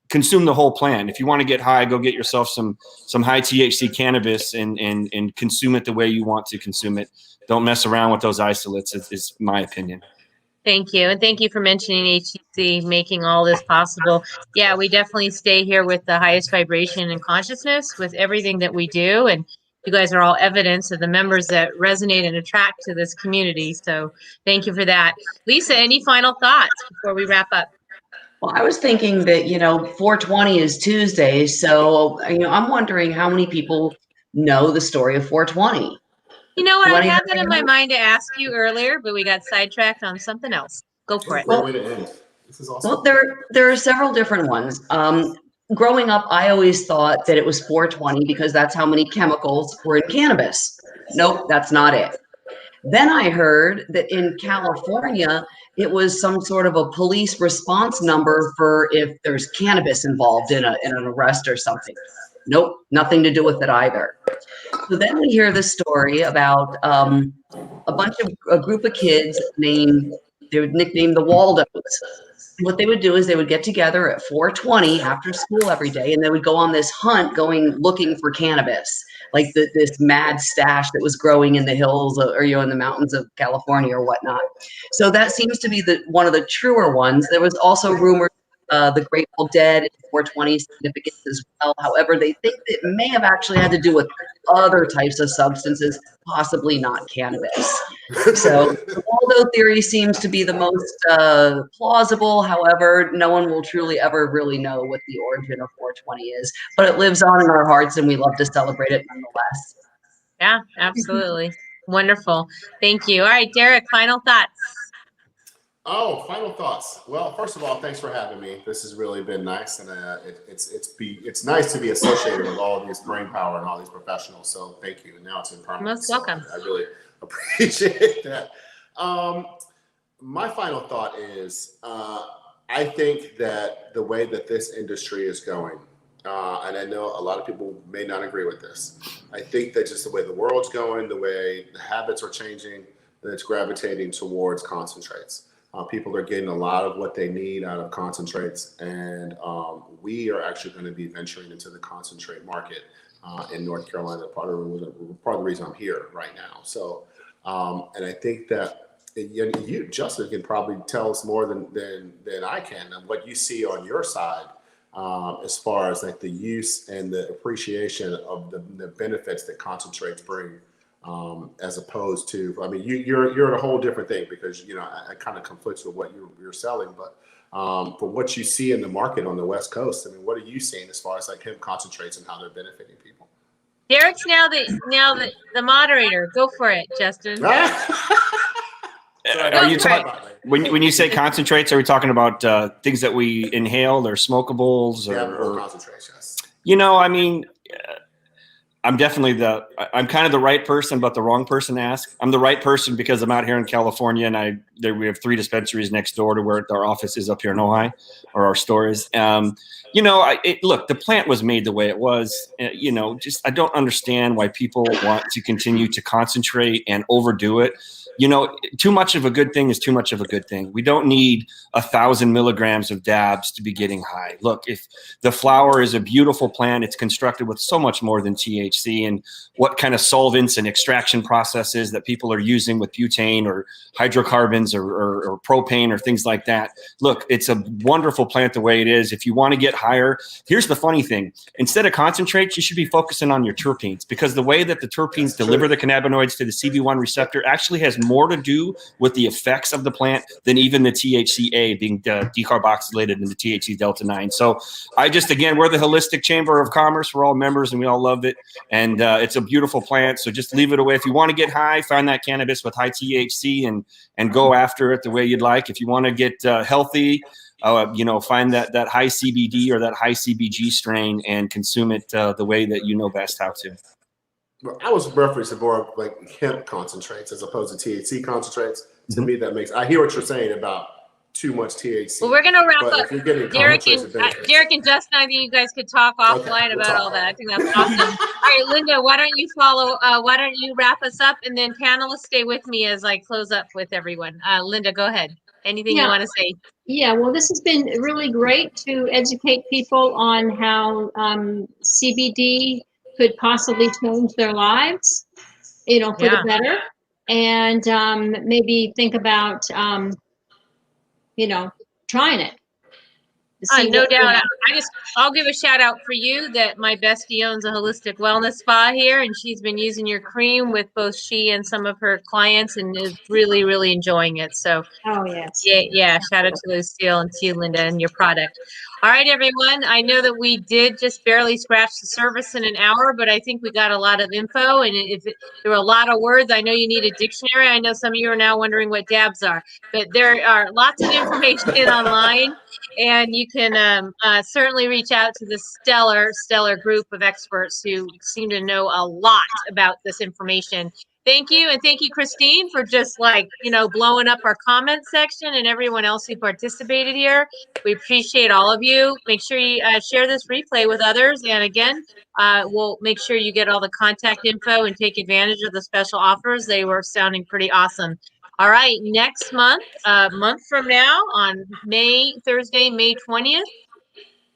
Consume the whole plant. If you want to get high, go get yourself some high THC cannabis and consume it the way you want to consume it. Don't mess around with those isolates. Is my opinion. Thank you. And thank you for mentioning HTC making all this possible. Yeah, we definitely stay here with the highest vibration and consciousness with everything that we do. And you guys are all evidence of the members that resonate and attract to this community. So thank you for that. Lisa, any final thoughts before we wrap up? Well, I was thinking that, 420 is Tuesday. So, I'm wondering how many people know the story of 420. You know what? I had that in my mind to ask you earlier, but we got sidetracked on something else. Go for it. Great way to end. This is awesome. Well, there are several different ones. Growing up, I always thought that it was 420 because that's how many chemicals were in cannabis. Nope, that's not it. Then I heard that in California, it was some sort of a police response number for if there's cannabis involved in an arrest or something. Nope, nothing to do with it either. So then we hear this story about a group of kids they would nickname the Waldos. What they would do is they would get together at 4:20 after school every day, and they would go on this hunt looking for cannabis, like this mad stash that was growing in the hills or in the mountains of California or whatnot. So that seems to be one of the truer ones. There was also rumors the Grateful Dead and 420 significance as well. However, they think it may have actually had to do with other types of substances, possibly not cannabis. So the Waldo theory seems to be the most plausible. However, no one will truly ever really know what the origin of 420 is, but it lives on in our hearts and we love to celebrate it nonetheless. Yeah, absolutely. Wonderful. Thank you. All right, Derek, final thoughts. Oh, final thoughts. Well, first of all, thanks for having me. This has really been nice, and it's nice to be associated with all of this brain power and all these professionals. So thank you. And now it's in permanent. Most welcome. I really appreciate that. My final thought is, I think that the way that this industry is going, and I know a lot of people may not agree with this. I think that just the way the world's going, the way the habits are changing, that it's gravitating towards concentrates. People are getting a lot of what they need out of concentrates, and we are actually going to be venturing into the concentrate market in North Carolina. Part of the reason I'm here right now. So, and I think that you, Justin, can probably tell us more than I can of what you see on your side as far as like the use and the appreciation of the benefits that concentrates bring. As opposed to, I mean, you're a whole different thing because, I kind of conflicts with what you're selling, but for what you see in the market on the West Coast, I mean, what are you seeing as far as like hemp concentrates and how they're benefiting people? Derek's now the moderator. Go for it, Justin. Are you talking when you say concentrates? Are we talking about things that we inhale or smokables or concentrates? Yes. I mean. I'm kind of the right person, but the wrong person to ask. I'm the right person because I'm out here in California, and we have 3 dispensaries next door to where our office is up here in Ojai, or our store is. Look, the plant was made the way it was. I don't understand why people want to continue to concentrate and overdo it. Too much of a good thing is too much of a good thing. We don't need 1,000 milligrams of dabs to be getting high. Look, if the flower is a beautiful plant, it's constructed with so much more than THC, and what kind of solvents and extraction processes that people are using with butane or hydrocarbons or propane or things like that. Look, it's a wonderful plant the way it is. If you want to get higher, here's the funny thing. Instead of concentrates, you should be focusing on your terpenes, because the way that the terpenes deliver the cannabinoids to the CB1 receptor actually has more to do with the effects of the plant than even the THCA being decarboxylated into THC delta 9. So again, we're the Holistic Chamber of Commerce. We're all members and we all love it. And it's a beautiful plant. So just leave it away. If you want to get high, find that cannabis with high THC and go after it the way you'd like. If you want to get healthy, find that high CBD or that high CBG strain and consume it the way that you know best how to. Well, I was referencing more of like hemp concentrates as opposed to THC concentrates. To me, that makes, I hear what you're saying about too much THC. Well, we're going to wrap but up. If you're getting Derek concentrated benefits. and Justin, I think you guys could talk offline we'll about talk. all that. I think that's awesome. All right, Linda, why don't you why don't you wrap us up, and then panelists stay with me as I close up with everyone. Linda, go ahead. Anything you want to say? Yeah, well, this has been really great to educate people on how CBD could possibly change their lives, for the better, and maybe think about, trying it. No doubt. I'll give a shout out for you that my bestie owns a holistic wellness spa here, and she's been using your cream with both she and some of her clients, and is really, really enjoying it. So, oh yes, yeah. Shout out to Lucille and to you, Linda, and your product. All right, everyone. I know that we did just barely scratch the surface in an hour, but I think we got a lot of info, and there were a lot of words. I know you need a dictionary. I know some of you are now wondering what dabs are, but there are lots of information online. And you can certainly reach out to the stellar group of experts who seem to know a lot about this information. Thank you. And thank you, Christine, for just blowing up our comment section, and everyone else who participated here. We appreciate all of you. Make sure you share this replay with others. And again, we'll make sure you get all the contact info and take advantage of the special offers. They were sounding pretty awesome. All right, next month, a month from now, on Thursday, May 20th,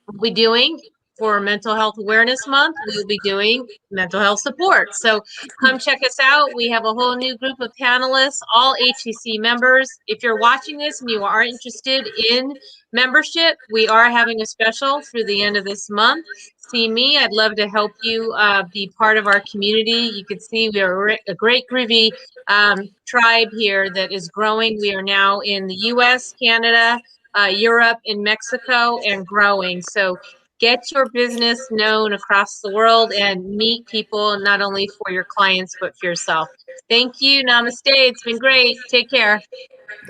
we'll be doing, for Mental Health Awareness Month, we'll be doing mental health support. So come check us out. We have a whole new group of panelists, all HCC members. If you're watching this and you are interested in membership, we are having a special through the end of this month. See me. I'd love to help you be part of our community. You can see we are a great groovy tribe here that is growing. We are now in the US, Canada, Europe, and Mexico, and growing. So get your business known across the world and meet people, not only for your clients, but for yourself. Thank you. Namaste. It's been great. Take care.